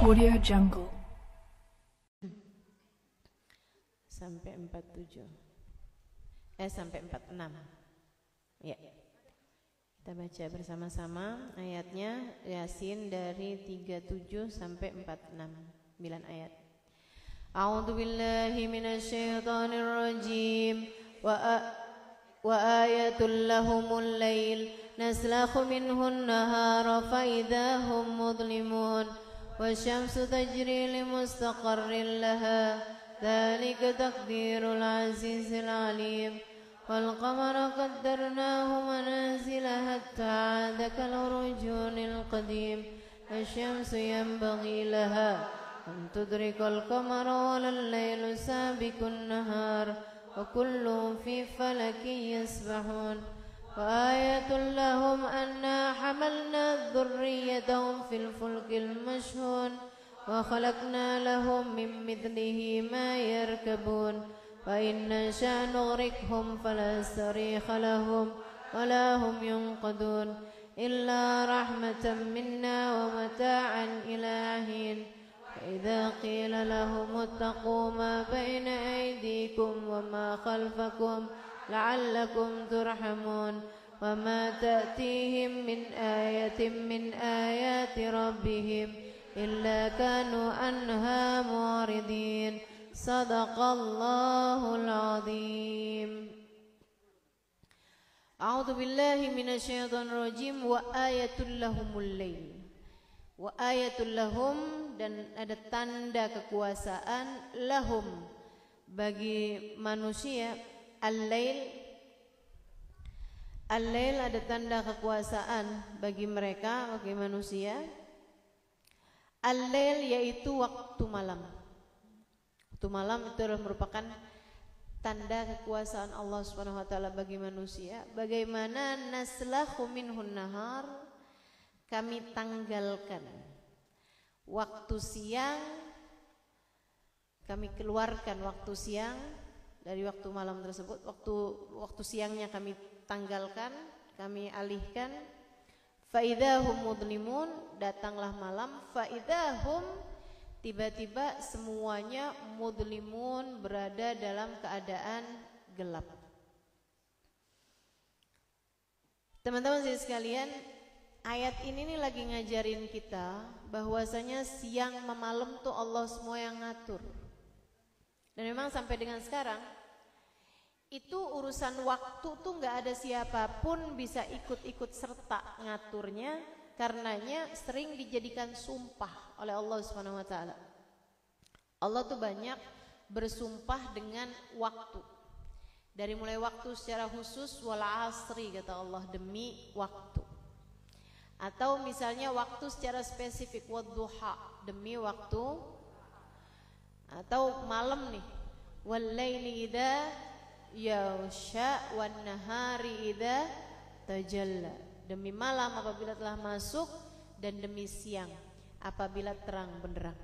Audio Jungle. Sampai 47. Sampai 46. Ya. Kita baca bersama-sama ayatnya Yasin dari 37 sampai 46. 9 ayat. A'udzu billahi minasyaitonir rajim. Wa ayatul lahumul lail naslakhu minhun nahara fa idahum mudlimun wasyamsu tajri limustaqarrin laha dzalika taqdirul azizil alim wal qamara qaddarnahu manazila hatta 'ada kal urjunil qadim wasyamsu yanbaghi laha an tudrikal qamara wal lailu sabiqun nahar وكل في فلك يسبحون وآية لهم أنا حملنا ذريتهم في الفلك المشحون وخلقنا لهم من مثله ما يركبون وإن نشأ نغرقهم فلا صريخ لهم ولا هم ينقذون إلا رحمة منا ومتاعا إلى حين فإذا قيل لهم اتقوا ما بين أيديكم وما خلفكم لعلكم ترحمون وما تأتيهم من آية من آيات ربهم إلا كانوا عنها معرضين صدق الله العظيم أعوذ بالله من الشيطان الرجيم وآية لهم الليل wa ayatul lahum, dan ada tanda kekuasaan lahum bagi manusia. Al-lail ada tanda kekuasaan bagi mereka, bagi manusia. Al-lail yaitu waktu malam. Waktu malam itu adalah merupakan tanda kekuasaan Allah Subhanahu wa taala bagi manusia. Bagaimana naslahu minhun nahar, kami tanggalkan waktu siang, kami keluarkan waktu siang dari waktu malam tersebut. Waktu siangnya kami tanggalkan, kami alihkan. Faidahum mudlimun, datanglah malam. Faidahum, tiba-tiba semuanya mudlimun, berada dalam keadaan gelap. Teman-teman sekalian, ayat ini nih lagi ngajarin kita bahwasanya siang sama malam tuh Allah semua yang ngatur. Dan memang sampai dengan sekarang itu urusan waktu tuh nggak ada siapapun bisa ikut-ikut serta ngaturnya, karenanya sering dijadikan sumpah oleh Allah Subhanahu wa taala. Allah tuh banyak bersumpah dengan waktu. Dari mulai waktu secara khusus, wal asri kata Allah, demi waktu. Atau misalnya waktu secara spesifik, wadduha, demi waktu. Atau malam nih, wal laili idza yaghsha wan nahari idza tajalla, demi malam apabila telah masuk dan demi siang apabila terang benderang.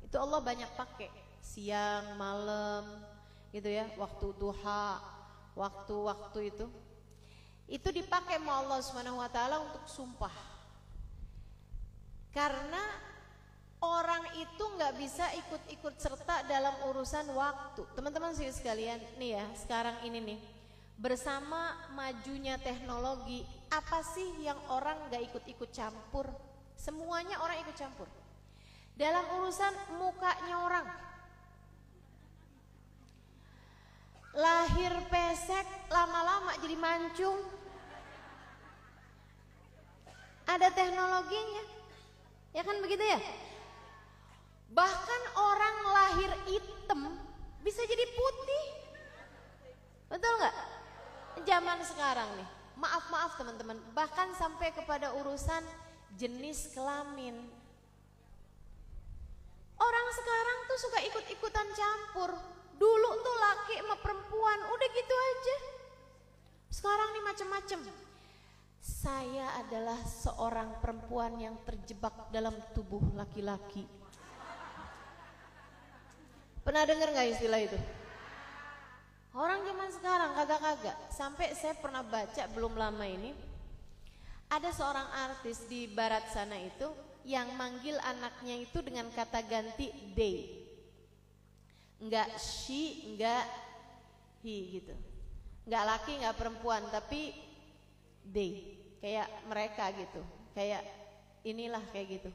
Itu Allah banyak pakai siang, malam, gitu ya, waktu duha, waktu-waktu itu dipakai sama Allah Subhanahu wa taala untuk sumpah. Karena orang itu nggak bisa ikut-ikut serta dalam urusan waktu. Teman-teman sekalian, nih ya, sekarang ini nih, bersama majunya teknologi, apa sih yang orang nggak ikut-ikut campur? Semuanya orang ikut campur. Dalam urusan mukanya orang, lahir pesek, lama-lama jadi mancung. Ada teknologinya. Ya kan begitu ya? Bahkan orang lahir hitam bisa jadi putih. Betul nggak? Zaman sekarang nih, maaf teman-teman, bahkan sampai kepada urusan jenis kelamin. Orang sekarang tuh suka ikut-ikutan campur. Dulu tuh laki sama perempuan, udah gitu aja. Sekarang nih macem-macem. Saya adalah seorang perempuan yang terjebak dalam tubuh laki-laki. Pernah dengar gak istilah itu? Orang zaman sekarang kagak-kagak. Sampai saya pernah baca belum lama ini, Ada seorang artis di barat sana itu yang manggil anaknya itu dengan kata ganti they. Enggak she, enggak he gitu. Enggak laki, enggak perempuan, tapi they. Kayak mereka gitu. Kayak inilah kayak gitu.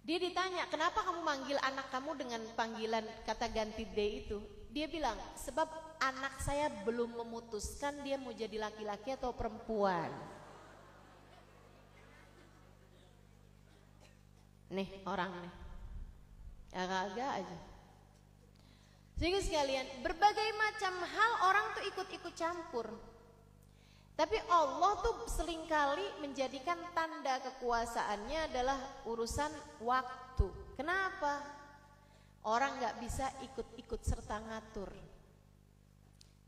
Dia ditanya, kenapa kamu manggil anak kamu dengan panggilan kata ganti they itu? Dia bilang, sebab anak saya belum memutuskan dia mau jadi laki-laki atau perempuan. Nih orang nih, agak-agak aja. Sehingga sekalian, berbagai macam hal orang tuh ikut-ikut campur. Tapi Allah tuh seringkali menjadikan tanda kekuasaannya adalah urusan waktu. Kenapa? Orang gak bisa ikut-ikut serta ngatur.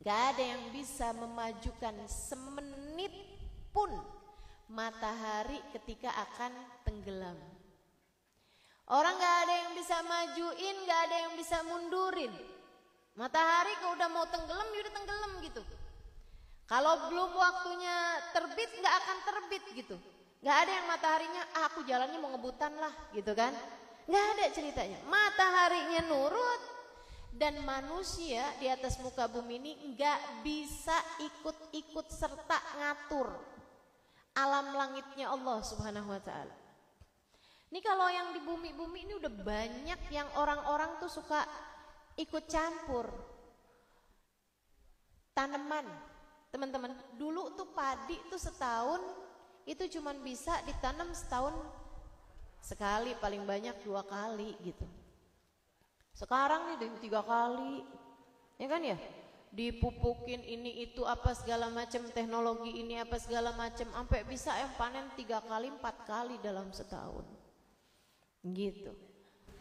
Gak ada yang bisa memajukan semenit pun matahari ketika akan tenggelam. Orang gak ada yang bisa majuin, gak ada yang bisa mundurin. Matahari kalau udah mau tenggelam, ya udah tenggelam gitu. Kalau belum waktunya terbit, gak akan terbit gitu. Gak ada yang mataharinya, aku jalannya mau ngebutan lah gitu kan. Gak ada ceritanya. Mataharinya nurut, dan manusia di atas muka bumi ini gak bisa ikut-ikut serta ngatur alam langitnya Allah Subhanahu wa ta'ala. Ini kalau yang di bumi-bumi ini udah banyak yang orang-orang tuh suka ikut campur. Tanaman, teman-teman, dulu tuh padi tuh setahun itu cuman bisa ditanam setahun sekali, paling banyak 2 kali gitu. Sekarang nih 3 kali, ya kan ya? Dipupukin ini itu apa segala macam, teknologi ini apa segala macam, sampai bisa yang panen 3 kali 4 kali dalam setahun. Gitu.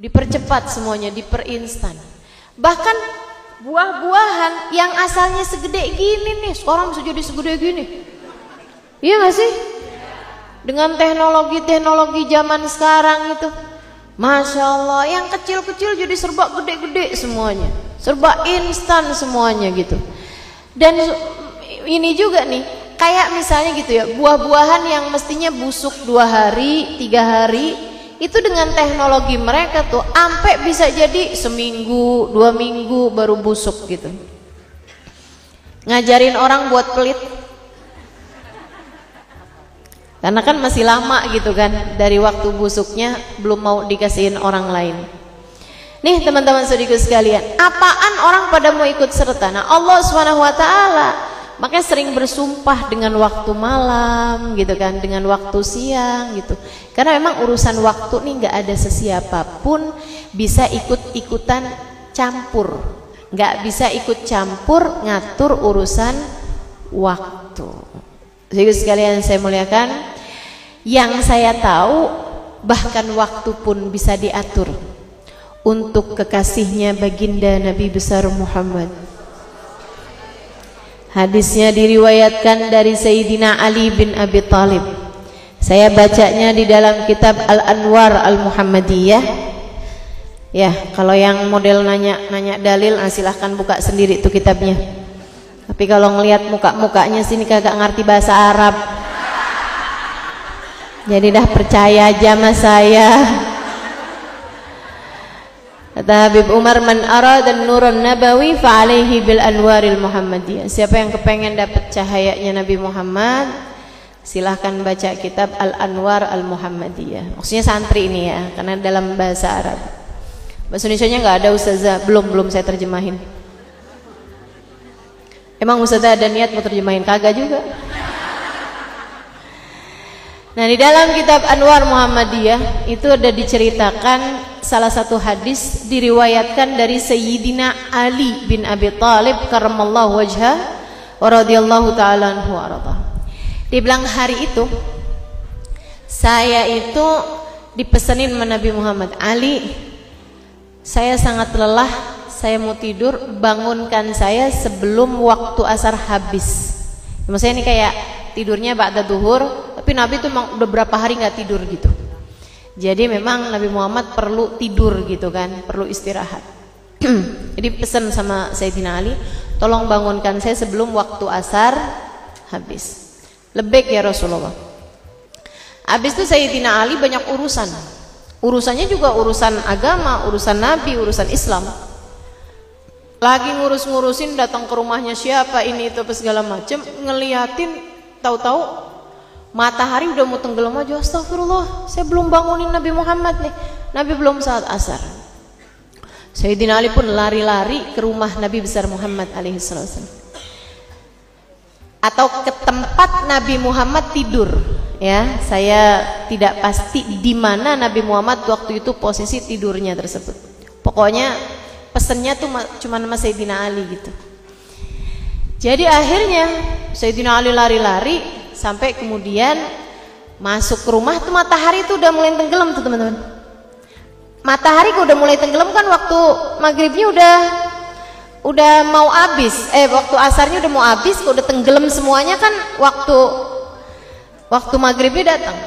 Dipercepat semuanya, diperinstan. Bahkan buah-buahan yang asalnya segede gini nih, sekarang bisa jadi segede gini. Iya gak sih? Dengan teknologi-teknologi zaman sekarang itu, Masya Allah, yang kecil-kecil jadi serba gede-gede semuanya, serba instan semuanya gitu. Dan ini juga nih, kayak misalnya gitu ya, buah-buahan yang mestinya busuk 2 hari, 3 hari, itu dengan teknologi mereka tuh ampe bisa jadi seminggu, 2 minggu baru busuk gitu. Ngajarin orang buat pelit, karena kan masih lama gitu kan, dari waktu busuknya belum mau dikasihin orang lain. Nih teman-teman saudaraku sekalian, apaan orang pada mau ikut serta? Nah Allah Subhanahu wa ta'ala makanya sering bersumpah dengan waktu malam gitu kan, dengan waktu siang gitu. Karena memang urusan waktu nih nggak ada sesiapapun bisa ikut-ikutan campur, nggak bisa ikut campur ngatur urusan waktu. Jadi sekalian saya muliakan, yang saya tahu bahkan waktu pun bisa diatur untuk kekasihnya baginda Nabi besar Muhammad. Hadisnya diriwayatkan dari Sayyidina Ali bin Abi Thalib. Saya bacanya di dalam kitab Al-Anwar Al-Muhammadiyah. Ya, kalau yang model nanya dalil, silahkan buka sendiri tuh kitabnya. Tapi kalau ngelihat muka-mukanya sini kagak ngerti bahasa Arab, jadi dah percaya aja sama saya. Kata Habib Umar, man arada an-nurun nabawi fa alaihi bil anwaril muhammadiyah. Siapa yang kepengen dapat cahayanya Nabi Muhammad, silahkan baca kitab Al-Anwar Al-Muhammadiyah. Maksudnya santri ini ya, karena dalam bahasa Arab. Bahasa Indonesianya nggak ada ustazah, belum saya terjemahin. Emang ustazah ada niat mau terjemahin? Kagak juga. Nah di dalam kitab Anwar Muhammadiyah itu ada diceritakan salah satu hadis diriwayatkan dari Sayyidina Ali bin Abi Thalib karramallahu wajhah wa radhiyallahu ta'ala anhu arda. Dia bilang hari itu saya itu dipesenin sama Nabi Muhammad, Ali, saya sangat lelah, saya mau tidur, bangunkan saya sebelum waktu asar habis. Maksudnya ini kayak tidurnya ba'da duhur, tapi Nabi tuh udah berapa hari nggak tidur gitu. Jadi memang Nabi Muhammad perlu tidur gitu kan, perlu istirahat. Jadi pesan sama Sayyidina Ali, tolong bangunkan saya sebelum waktu asar habis. Lebek ya Rasulullah. Habis itu Sayyidina Ali banyak urusan. Urusannya juga urusan agama, urusan Nabi, urusan Islam. Lagi ngurus-ngurusin, datang ke rumahnya siapa ini itu apa segala macam, ngeliatin, tahu-tahu matahari udah mau tenggelam aja. Astagfirullah, saya belum bangunin Nabi Muhammad nih. Nabi belum saat asar. Sayyidina Ali pun lari-lari ke rumah Nabi besar Muhammad alaihi wasallam, atau ke tempat Nabi Muhammad tidur. Ya, saya tidak pasti di mana Nabi Muhammad waktu itu posisi tidurnya tersebut. Pokoknya pesennya tuh cuma sama Sayyidina Ali gitu. Jadi akhirnya Sayyidina Ali lari-lari sampai kemudian masuk ke rumah tuh matahari tuh udah mulai tenggelam tuh teman-teman. Matahari udah mulai tenggelam kan, waktu maghribnya udah mau habis, waktu asarnya udah mau habis, udah tenggelam semuanya kan, waktu maghribnya datang.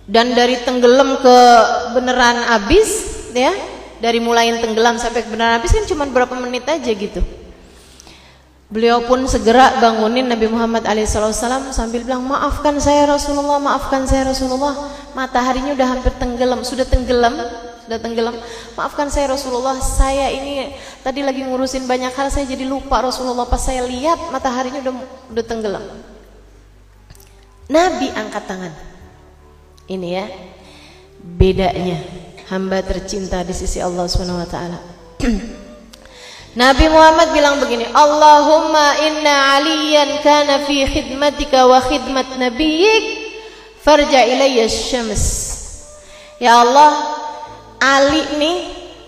Dan dari tenggelam ke beneran habis ya, dari mulai tenggelam sampai beneran habis kan cuma berapa menit aja gitu. Beliau pun segera bangunin Nabi Muhammad alaihissalam sambil bilang, maafkan saya Rasulullah, maafkan saya Rasulullah, mataharinya udah hampir tenggelam, sudah tenggelam. Maafkan saya Rasulullah, saya ini tadi lagi ngurusin banyak hal, saya jadi lupa Rasulullah, pas saya lihat mataharinya udah tenggelam. Nabi angkat tangan. Ini ya bedanya hamba tercinta di sisi Allah Subhanahu wa taala. Nabi Muhammad bilang begini, Allahumma inna aliyan kana fi khidmatika wa khidmat nabiyyik farja ilayya syams. Ya Allah, Ali nih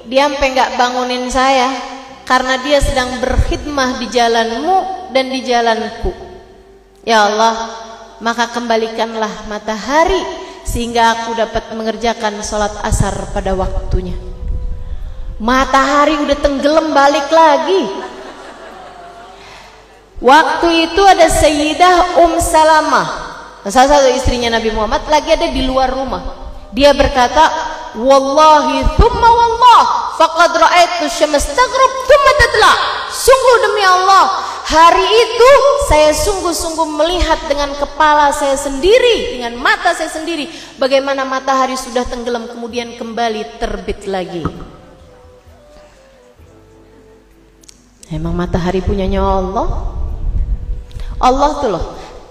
dia sampai nggak bangunin saya karena dia sedang berkhidmah di jalanmu dan di jalanku. Ya Allah, maka kembalikanlah matahari sehingga aku dapat mengerjakan sholat asar pada waktunya. Matahari udah tenggelam, balik lagi. Waktu itu ada Sayyidah Salamah, salah satu istrinya Nabi Muhammad, lagi ada di luar rumah. Dia berkata, wallahi thumma wallah faqad ra'aitu syams taghrib thumma tatla. Sungguh demi Allah, hari itu saya sungguh-sungguh melihat dengan kepala saya sendiri, dengan mata saya sendiri, bagaimana matahari sudah tenggelam kemudian kembali terbit lagi. Emang matahari punyanya Allah. Allah tuh loh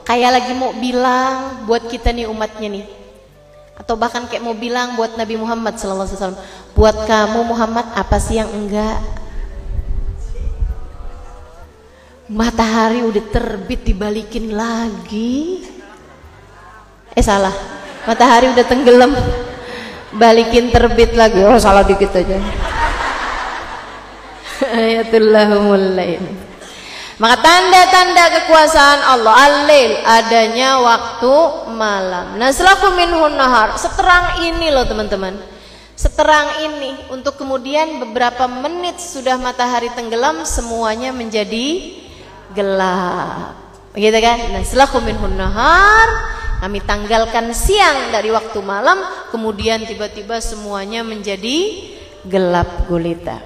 kayak lagi mau bilang buat kita nih umatnya nih, atau bahkan kayak mau bilang buat Nabi Muhammad SAW, buat kamu Muhammad apa sih yang enggak? Matahari udah terbit dibalikin lagi. Salah, matahari udah tenggelam balikin terbit lagi. Oh salah dikit aja. Ayatullahumul lain. Maka tanda-tanda kekuasaan Allah al-lail, adanya waktu malam. Naslaku minhun nahar, seterang ini loh teman-teman, seterang ini, untuk kemudian beberapa menit sudah matahari tenggelam semuanya menjadi gelap, begitu kan? Naslaku minhun nahar, kami tanggalkan siang dari waktu malam, kemudian tiba-tiba semuanya menjadi gelap gulita.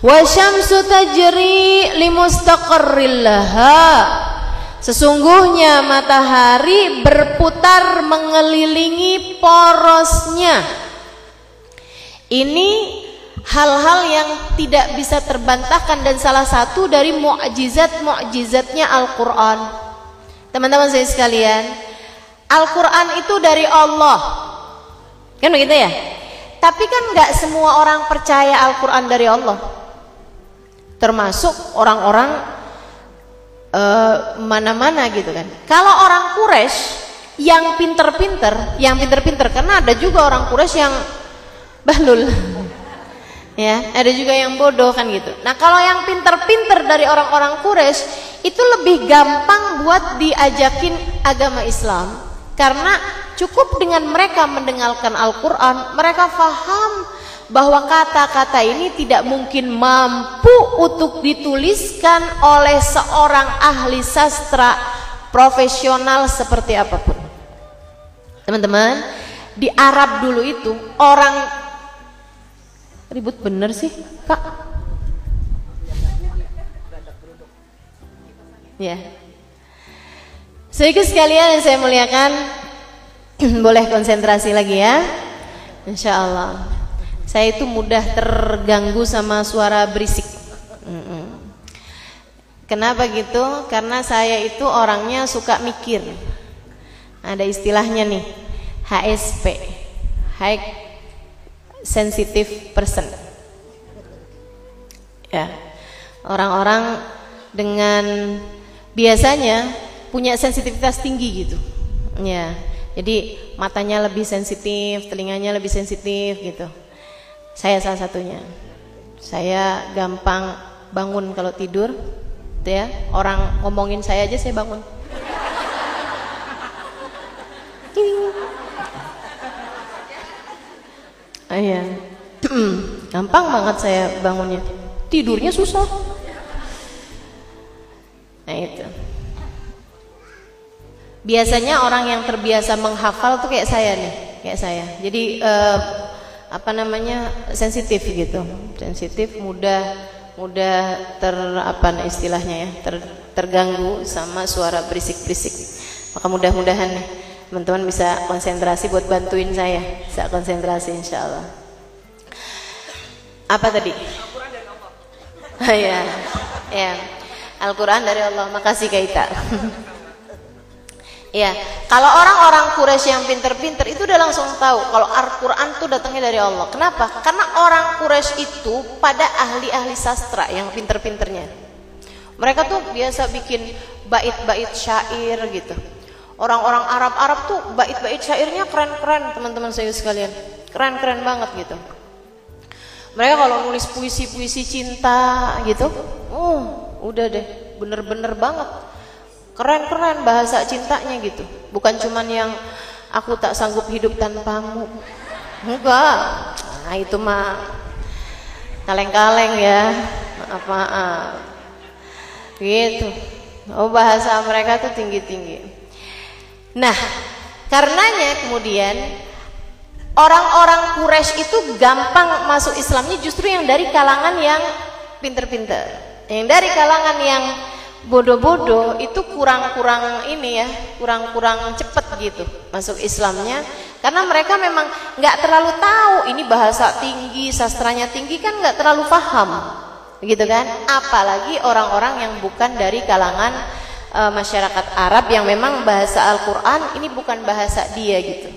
Wa syamsu tajri limustaqarril laha, sesungguhnya matahari berputar mengelilingi porosnya. Ini hal-hal yang tidak bisa terbantahkan dan salah satu dari mukjizat-mukjizatnya Al-Qur'an. Teman-teman saya sekalian, Al-Qur'an itu dari Allah, kan begitu ya? Tapi kan nggak semua orang percaya Al-Qur'an dari Allah, termasuk orang-orang mana-mana gitu kan. Kalau orang Quraisy yang pinter-pinter, karena ada juga orang Quraisy yang bahlul, ya, ada juga yang bodoh kan gitu. Nah kalau yang pinter-pinter dari orang-orang Quraisy itu lebih gampang buat diajakin agama Islam, karena cukup dengan mereka mendengarkan Al-Quran, mereka faham bahwa kata-kata ini tidak mungkin mampu untuk dituliskan oleh seorang ahli sastra profesional seperti apapun. Teman-teman, di Arab dulu itu orang ribut bener sih, Kak. Ya. Saudara sekalian yang saya muliakan, Boleh konsentrasi lagi ya. Insya Allah. Saya itu mudah terganggu sama suara berisik. Kenapa gitu? Karena saya itu orangnya suka mikir. Ada istilahnya nih, HSP, High Sensitive Person. Ya, orang-orang dengan biasanya punya sensitivitas tinggi gitu. Ya, jadi matanya lebih sensitif, telinganya lebih sensitif gitu. Saya salah satunya. Saya gampang bangun kalau tidur, gitu ya. Orang ngomongin saya aja saya bangun. Iya. Gampang banget saya bangunnya. Tidurnya susah. Nah itu. Biasanya orang yang terbiasa menghafal tuh kayak saya nih, kayak saya. Jadi sensitif gitu, sensitif, mudah istilahnya ya, terganggu sama suara berisik-berisik. Maka mudah-mudahan nih teman-teman bisa konsentrasi buat bantuin saya, bisa konsentrasi insya Allah. Apa tadi? Al-Quran dari Allah. Ya, Al-Quran dari Allah. Makasih Kaita. Ya, kalau orang-orang Quraisy yang pinter-pinter itu udah langsung tahu kalau Al-Quran itu datangnya dari Allah. Kenapa? Karena orang Quraisy itu pada ahli-ahli sastra yang pinter-pinternya. Mereka tuh biasa bikin bait-bait syair gitu. Orang-orang Arab tuh bait-bait syairnya keren-keren, teman-teman saya sekalian. Keren-keren banget gitu. Mereka kalau nulis puisi-puisi cinta gitu, udah deh, bener-bener banget. Keren-keren bahasa cintanya gitu. Bukan cuman yang aku tak sanggup hidup tanpamu. Enggak. Nah itu mah kaleng-kaleng ya. Maaf. Gitu. Bahasa mereka tuh tinggi-tinggi. Nah, karenanya kemudian orang-orang Quraisy itu gampang masuk Islamnya justru yang dari kalangan yang pinter-pinter. Yang dari kalangan yang bodoh-bodoh itu kurang-kurang cepet gitu masuk Islamnya, karena mereka memang nggak terlalu tahu ini bahasa tinggi, sastranya tinggi kan nggak terlalu paham, gitu kan? Apalagi orang-orang yang bukan dari kalangan masyarakat Arab yang memang bahasa Al-Quran ini bukan bahasa dia gitu.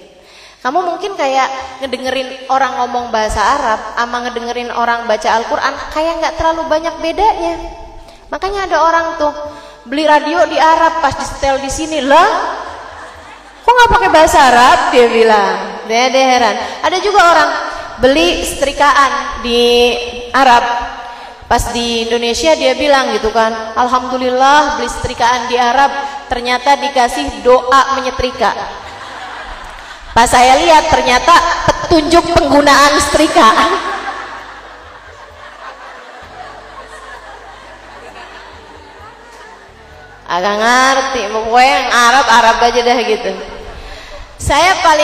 Kamu mungkin kayak ngedengerin orang ngomong bahasa Arab sama ngedengerin orang baca Al-Quran kayak nggak terlalu banyak bedanya. Makanya ada orang tuh beli radio di Arab pas di setel di sini lah, kok nggak pakai bahasa Arab, dia bilang. Dia heran. Ada juga orang beli setrikaan di Arab, pas di Indonesia dia bilang gitu kan, alhamdulillah beli setrikaan di Arab ternyata dikasih doa menyetrika. Pas saya lihat ternyata petunjuk penggunaan setrika. Agak ngerti, pokoknya yang Arab aja dah gitu. Saya hal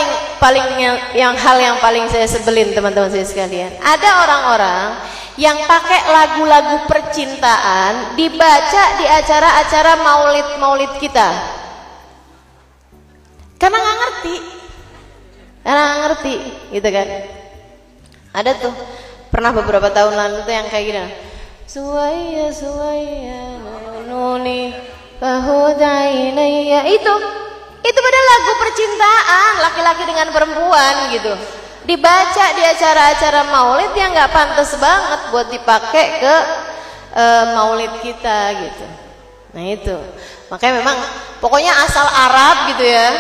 yang paling saya sebelin teman-teman saya sekalian. Ada orang-orang yang pakai lagu-lagu percintaan dibaca di acara-acara maulid kita. Karena nggak ngerti, gitu kan? Ada tuh, pernah beberapa tahun lalu tuh yang kayak gini. Suwaya nuni bahudainaya, itu pada lagu percintaan laki-laki dengan perempuan gitu, dibaca di acara-acara maulid yang nggak pantas banget buat dipakai ke maulid kita gitu. Nah itu makanya memang pokoknya asal Arab gitu ya,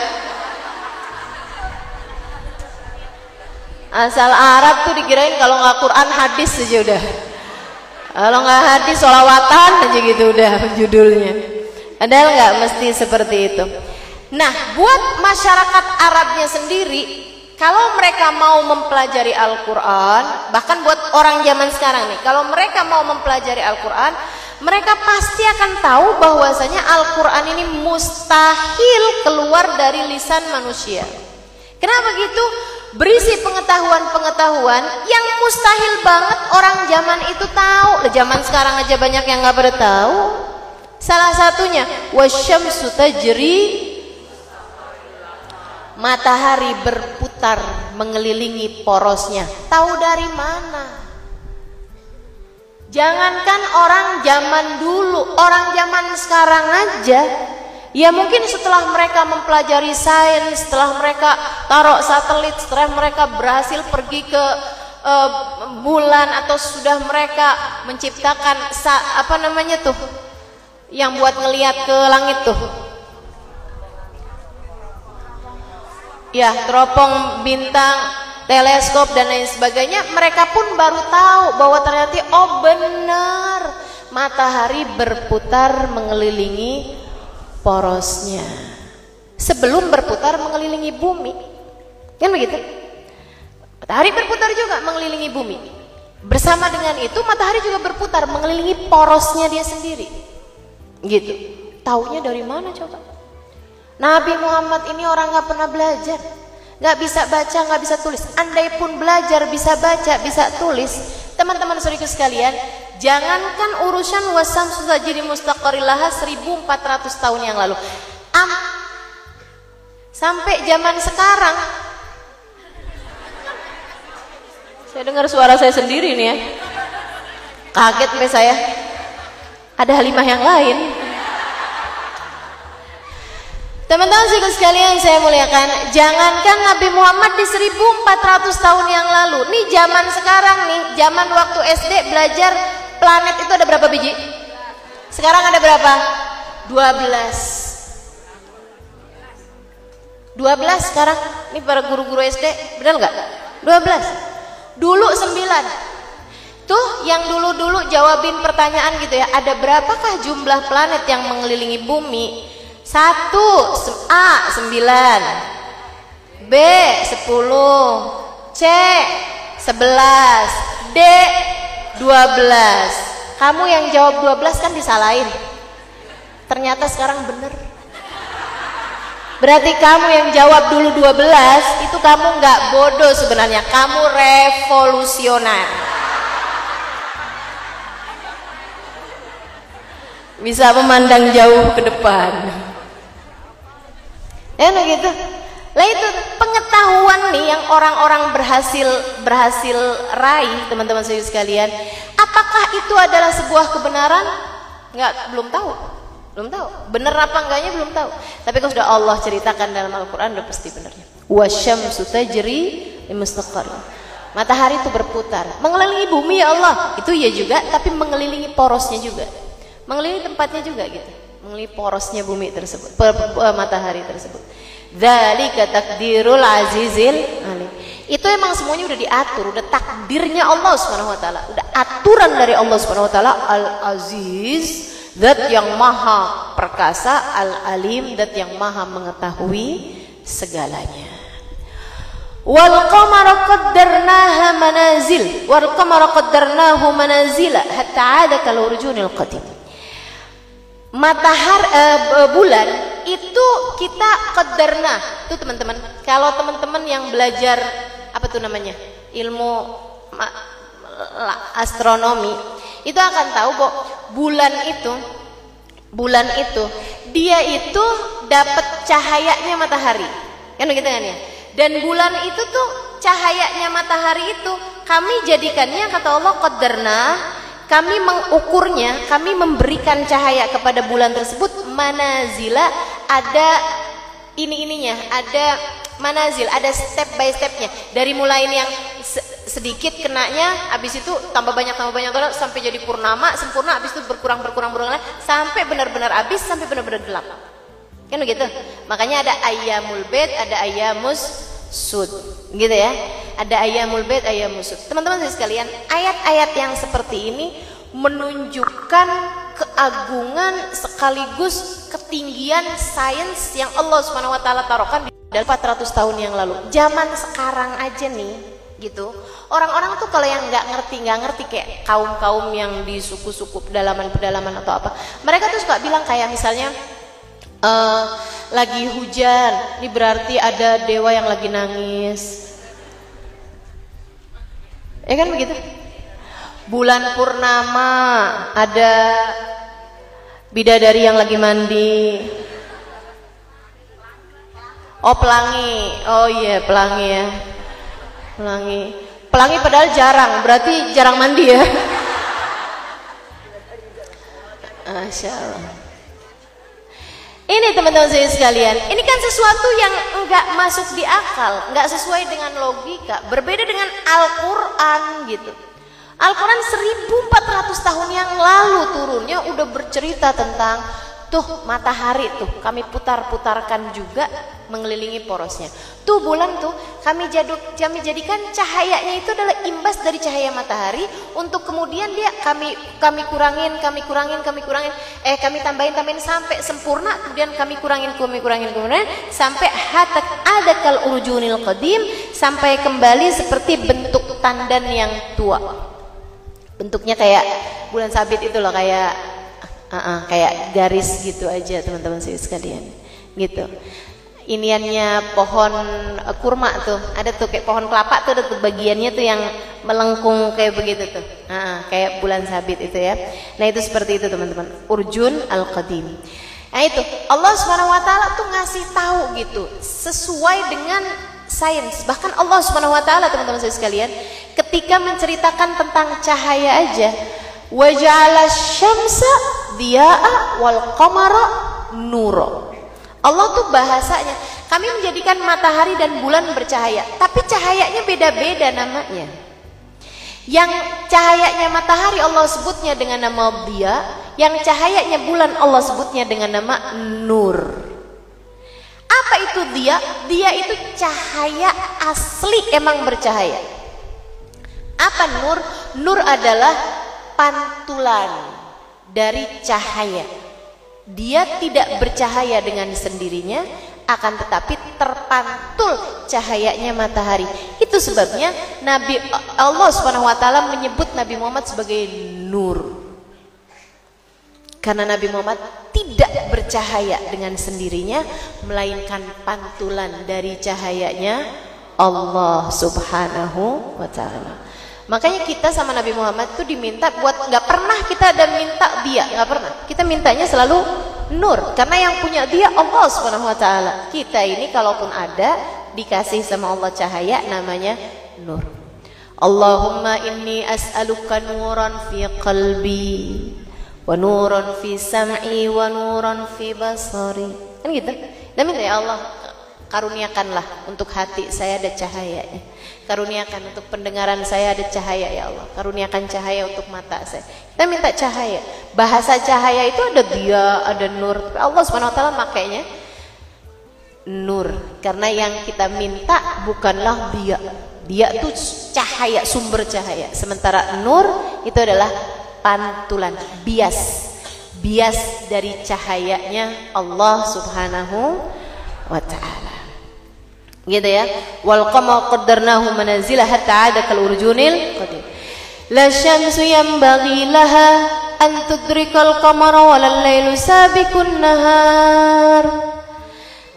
asal Arab tuh dikirain kalau nggak Quran hadis aja udah, kalau nggak hadis sholawatan aja gitu udah judulnya. Padahal nggak mesti seperti itu. Nah, buat masyarakat Arabnya sendiri, kalau mereka mau mempelajari Al-Quran, bahkan buat orang zaman sekarang nih, kalau mereka mau mempelajari Al-Quran, mereka pasti akan tahu bahwasanya Al-Quran ini mustahil keluar dari lisan manusia. Kenapa gitu? Berisi pengetahuan-pengetahuan yang mustahil banget orang zaman itu tahu. Zaman sekarang aja banyak yang nggak pada tahu. Salah satunya wasyamsu tajri matahari berputar mengelilingi porosnya. Tahu dari mana? Jangankan orang zaman dulu, orang zaman sekarang aja, ya mungkin setelah mereka mempelajari sains, setelah mereka taruh satelit, setelah mereka berhasil pergi ke bulan, atau sudah mereka menciptakan apa namanya tuh yang buat ngelihat ke langit tuh, ya teropong bintang, teleskop dan lain sebagainya, mereka pun baru tahu bahwa ternyata oh benar matahari berputar mengelilingi porosnya sebelum berputar mengelilingi bumi, kan begitu? Matahari berputar juga mengelilingi bumi. Bersama dengan itu matahari juga berputar mengelilingi porosnya dia sendiri. Gitu. Taunya dari mana coba? Nabi Muhammad ini orang gak pernah belajar, gak bisa baca, gak bisa tulis. Andai pun belajar, bisa baca, bisa tulis, teman-teman saudaraku sekalian, jangankan urusan wasam sudah jadi mustaqarillaha 1400 tahun yang lalu, sampai zaman sekarang. Saya dengar suara saya sendiri nih ya, kaget sampai saya. Ada halimah yang lain. Teman-teman sekalian saya muliakan, jangankan Nabi Muhammad di 1400 tahun yang lalu, nih zaman sekarang nih, zaman waktu SD belajar planet itu ada berapa biji? Sekarang ada berapa? 12 sekarang. Ini para guru-guru SD, benar nggak? 12. Dulu 9. Tuh yang dulu-dulu jawabin pertanyaan gitu ya, ada berapakah jumlah planet yang mengelilingi bumi? 1, A 9, B 10, C 11, D 12. Kamu yang jawab 12 kan disalahin. Ternyata sekarang bener. Berarti kamu yang jawab dulu 12 itu kamu nggak bodoh sebenarnya, kamu revolusioner. Bisa memandang jauh ke depan. Ya gitu. Lah itu pengetahuan nih yang orang-orang berhasil raih, teman-teman sekalian. Apakah itu adalah sebuah kebenaran? Belum tahu. Benar apa enggaknya belum tahu. Tapi kalau sudah Allah ceritakan dalam Al-Qur'an udah pasti benarnya. Wasyamsu tajri limustaqarrin. Matahari itu berputar mengelilingi bumi ya Allah. Itu ya juga, tapi mengelilingi porosnya juga. Mengelilingi tempatnya juga gitu. Mengelilingi porosnya bumi tersebut, matahari tersebut. Dzalika takdirul azizil alim. Itu emang semuanya udah diatur, udah takdirnya Allah Subhanahu wa taala, udah aturan dari Allah Subhanahu wa taala. Al-Aziz, zat yang maha perkasa, Al-Alim, zat yang maha mengetahui segalanya. Wal qamara qaddarnaha manazil, wal qamara qaddarnahu manazila hatta 'ada kal urjunil qadim. Matahari bulan itu kita qaddarna. Itu teman-teman, kalau teman-teman yang belajar apa tuh namanya? Ilmu astronomi, itu akan tahu kok bulan itu dia itu dapat cahayanya matahari. Kan begitu kan ya? Dan bulan itu tuh cahayanya matahari itu kami jadikannya, kata Allah, qaddarna, kami mengukurnya, kami memberikan cahaya kepada bulan tersebut manazila, ada ininya, ada manazil, ada step by stepnya. Dari mulai ini yang sedikit kenanya, habis itu tambah banyak sampai jadi purnama, sempurna, habis itu berkurang sampai benar-benar habis, sampai benar-benar gelap. Kan begitu? Makanya ada ayyamul bid, ada ayyamus sud, gitu ya. Ada ayyamul bid, ayyamus sud. Teman-teman sekalian, ayat-ayat yang seperti ini menunjukkan keagungan sekaligus ketinggian sains yang Allah Subhanahu wa taala taruhkan di 400 tahun yang lalu. Zaman sekarang aja nih, gitu. Orang-orang tuh kalau yang nggak ngerti kayak kaum-kaum yang di suku-suku pedalaman atau apa, mereka tuh suka bilang kayak misalnya lagi hujan, ini berarti ada dewa yang lagi nangis. Ya kan begitu? Bulan purnama ada bidadari yang lagi mandi. Oh pelangi, oh iya pelangi ya, pelangi padahal jarang, berarti jarang mandi ya. Masya Allah. Ini teman-teman saya sekalian, ini kan sesuatu yang enggak masuk di akal, enggak sesuai dengan logika, berbeda dengan Al-Quran gitu. Al-Quran 1400 tahun yang lalu turunnya udah bercerita tentang tuh matahari tuh kami putar-putarkan juga mengelilingi porosnya. Tuh bulan tuh kami jadikan cahayanya itu adalah imbas dari cahaya matahari untuk kemudian dia kami kurangin, kami tambahin sampai sempurna, kemudian kami kurangin sampai hatta adakal urjunil qadim, sampai kembali seperti bentuk tandan yang tua. Bentuknya kayak bulan sabit itu loh, kayak garis gitu aja teman-teman sekalian gitu. Iniannya pohon kurma tuh ada tuh kayak pohon kelapa tuh ada tuh bagiannya tuh yang melengkung kayak begitu tuh, kayak bulan sabit itu ya. Nah itu seperti itu teman-teman, urjun al-qadim. Nah itu Allah SWT tuh ngasih tahu gitu sesuai dengan sains. Bahkan Allah SWT teman-teman sekalian ketika menceritakan tentang cahaya aja, wa ja'ala syamsa diya'a wal qamara nura. Allah tuh bahasanya kami menjadikan matahari dan bulan bercahaya, tapi cahayanya beda-beda namanya. Yang cahayanya matahari Allah sebutnya dengan nama diya, yang cahayanya bulan Allah sebutnya dengan nama nur. Apa itu diya? Diya itu cahaya asli, emang bercahaya. Apa nur? Nur adalah pantulan dari cahaya. Dia tidak bercahaya dengan sendirinya, akan tetapi terpantul cahayanya matahari. Itu sebabnya Nabi Allah SWT menyebut Nabi Muhammad sebagai nur. Karena Nabi Muhammad tidak bercahaya dengan sendirinya, melainkan pantulan dari cahayanya Allah Subhanahu wa ta'ala. Makanya kita sama Nabi Muhammad tuh diminta buat, nggak pernah kita ada minta dia, nggak pernah. Kita mintanya selalu nur, karena yang punya dia Allah Subhanahu wa ta'ala. Kita ini kalaupun ada dikasih sama Allah cahaya, namanya nur. Allahumma inni as'aluka nuran fi qalbi wa nuran fi sam'i wa nuran fi basari. Kan gitu. Dan minta ya Allah, karuniakanlah untuk hati saya ada cahayanya. Karuniakan untuk pendengaran saya ada cahaya ya Allah. Karuniakan cahaya untuk mata saya. Kita minta cahaya. Bahasa cahaya itu ada dia, ada nur. Tapi Allah SWT makainya nur. Karena yang kita minta bukanlah dia. Dia itu cahaya, sumber cahaya. Sementara nur itu adalah pantulan, bias. Bias dari cahayanya Allah Subhanahu wa ta'ala. Gitu ya. Wal qamara qaddarnahu manazila hatta 'ada kal urjunil qadim. La syamsu yanbaghi laha an tudrikal qamara wal lailu sabiqun nahar.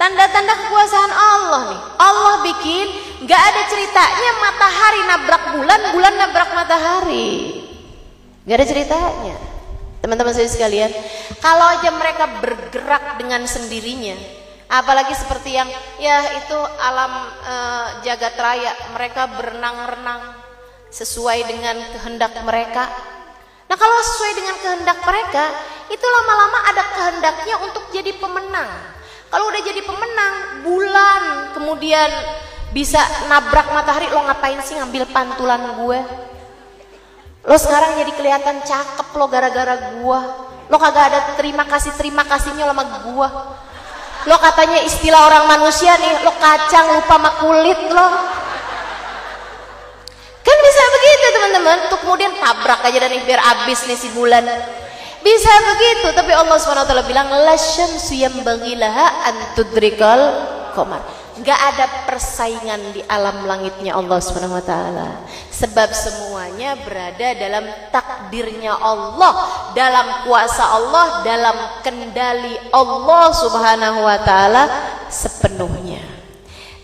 Tanda-tanda kekuasaan Allah nih. Allah bikin enggak ada ceritanya matahari nabrak bulan, bulan nabrak matahari. Enggak ada ceritanya. Teman-teman saya sekalian, kalau aja mereka bergerak dengan sendirinya, apalagi seperti yang ya itu alam jagat raya, mereka berenang-renang sesuai dengan kehendak mereka. Nah kalau sesuai dengan kehendak mereka, itu lama-lama ada kehendaknya untuk jadi pemenang. Kalau udah jadi pemenang, bulan kemudian bisa nabrak matahari, lo ngapain sih ngambil pantulan gue? Lo sekarang jadi kelihatan cakep lo gara-gara gue. Lo kagak ada terima kasihnya sama gue. Lo katanya istilah orang manusia nih, lo kacang lupa sama kulit lo. Kan bisa begitu teman-teman. Tuh kemudian tabrak aja dan biar abis nih si bulan. Bisa begitu, tapi Allah SWT bilang la syamsu yanbaghi laha an tudrikal qamar. Gak ada persaingan di alam langitnya Allah SWT. Sebab semuanya berada dalam takdirnya Allah, dalam kuasa Allah, dalam kendali Allah Subhanahu wa ta'ala sepenuhnya.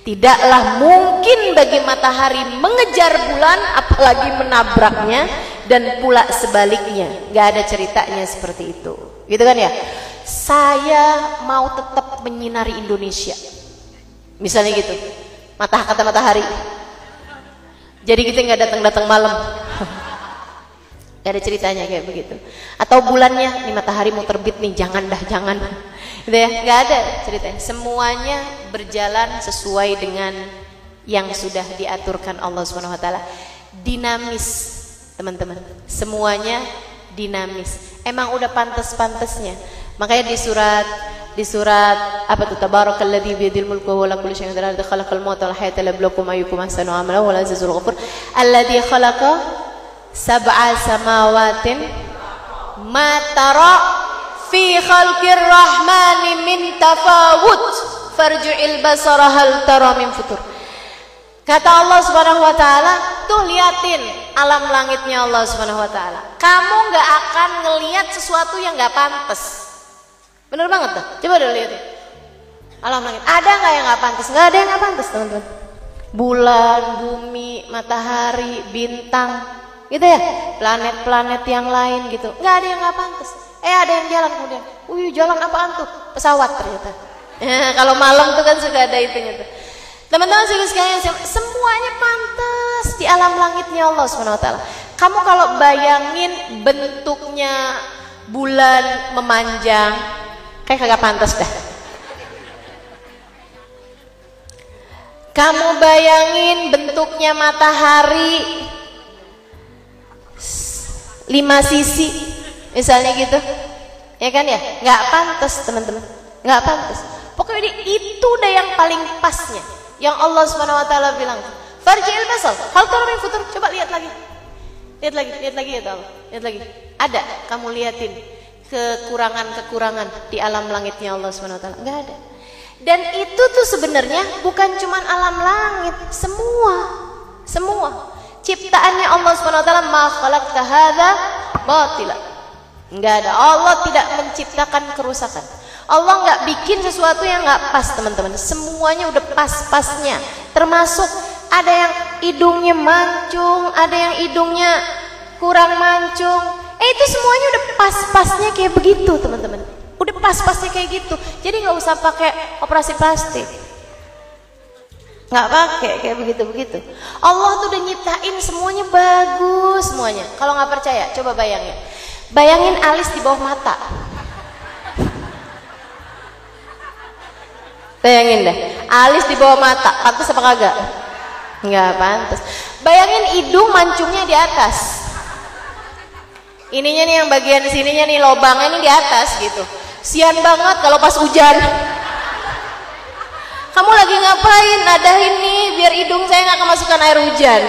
Tidaklah mungkin bagi matahari mengejar bulan, apalagi menabraknya, dan pula sebaliknya. Gak ada ceritanya seperti itu, gitu kan ya. Saya mau tetap menyinari Indonesia. Misalnya gitu, kata matahari. Jadi kita nggak datang malam. Gak ada ceritanya kayak begitu. Atau bulannya, nih matahari mau terbit nih, jangan. Gitu ya, nggak ada ceritanya. Semuanya berjalan sesuai dengan yang sudah diaturkan Allah Subhanahu Wa Taala. Dinamis, teman-teman. Semuanya dinamis. Emang udah pantas-pantasnya. Makanya di surat apa tuh, tabarakalladzi biyadil mulku wa huwa ala kulli syai'in qadir, khalaqal mauta wal hayata liyabluwakum ayyukum ahsanu amala wa huwal azizul ghafur, alladzi khalaqa sab'a samawatin ma tara fi khalqir rahmani min tafawut farji'il basara hal tara min futur. Kata Allah Subhanahu Wa Taala, tuh liatin alam langitnya Allah Subhanahu Wa Taala. Kamu nggak akan ngelihat sesuatu yang nggak pantas. Bener banget tuh. Coba dulu lihat alam langit. Ada nggak yang nggak pantas? Nggak ada yang nggak pantas, teman-teman. Bulan, bumi, matahari, bintang, gitu ya. Planet-planet yang lain gitu. Nggak ada yang nggak pantas. Ada yang jalan kemudian. Jalan apaan tuh? Pesawat ternyata. Kalau malam tuh kan suka ada itunya tuh. Teman-teman sekalian, semuanya pantas di alam langitnya Allah Subhanahu Wa Taala. Kamu kalau bayangin bentuknya bulan memanjang, kayak kagak pantas dah. Kamu bayangin bentuknya matahari 5 sisi, misalnya gitu, ya kan ya? Nggak pantas, teman-teman, nggak pantas. Pokoknya itu udah yang paling pasnya. Yang Allah Subhanahu Wa Taala bilang, farji'il basar hal tara min futur. Coba lihat lagi ya Allah, lihat lagi. Ada, kamu liatin kekurangan di alam langitnya Allah Subhanahu Wa Taala. Nggak ada. Dan itu tuh sebenarnya bukan cuman alam langit, semua ciptaannya Allah Subhanahu Wa Taala. Ma khalaqta hadza batila. Nggak ada. Allah tidak menciptakan kerusakan. Allah nggak bikin sesuatu yang nggak pas, teman-teman. Semuanya udah pas-pasnya. Termasuk ada yang hidungnya mancung, ada yang hidungnya kurang mancung. Itu semuanya udah pas-pasnya kayak begitu, teman-teman. Udah pas-pasnya kayak gitu. Jadi nggak usah pakai operasi plastik. Nggak pakai kayak begitu. Allah tuh udah nyiptain semuanya bagus semuanya. Kalau nggak percaya, coba bayangin alis di bawah mata. Bayangin deh, alis di bawah mata, pantas apa kagak? Nggak pantas. Bayangin hidung mancungnya di atas. Ininya nih yang bagian sininya nih, lobangnya nih di atas gitu. Sian banget kalau pas hujan. Kamu lagi ngapain? Nadahin nih biar hidung saya nggak kemasukan air hujan.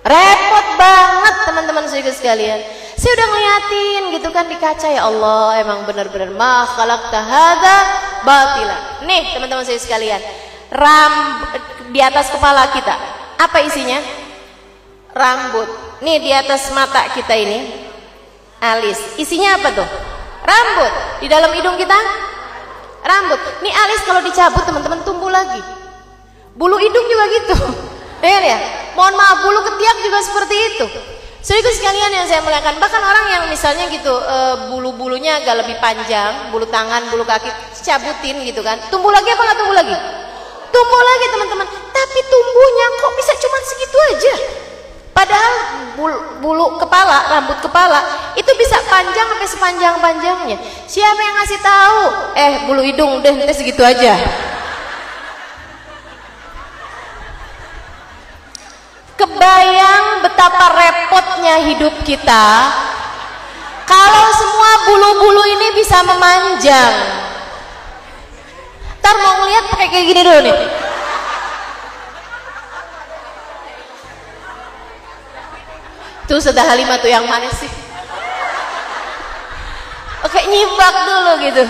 Repot banget, teman-teman sekalian. Saya udah ngeliatin gitu kan di kaca, ya Allah, emang benar-benar ma khalaqta hadza batila. Nih teman-teman saya sekalian, di atas kepala kita apa isinya? Rambut. Nih di atas mata kita ini alis. Isinya apa tuh? Rambut. Di dalam hidung kita rambut. Nih alis kalau dicabut, teman-teman, tumbuh lagi. Bulu hidung juga gitu. Dengar ya? Mohon maaf, bulu ketiak juga seperti itu. Saudara sekalian yang saya muliakan, bahkan orang yang misalnya gitu bulu-bulunya agak lebih panjang, bulu tangan, bulu kaki, cabutin gitu kan, tumbuh lagi apa nggak tumbuh lagi? Tumbuh lagi, teman-teman. Tapi tumbuhnya kok bisa cuma segitu aja? Padahal bulu kepala, rambut kepala itu bisa panjang sampai sepanjang-panjangnya. Siapa yang ngasih tahu? Bulu hidung udah nanti segitu aja. Kebayang betapa repotnya hidup kita kalau semua bulu-bulu ini bisa memanjang. Ntar mau ngeliat pakai kayak gini dulu nih. Tuh sudah Halimah tuh yang mana sih? Oke, nyibak dulu gitu.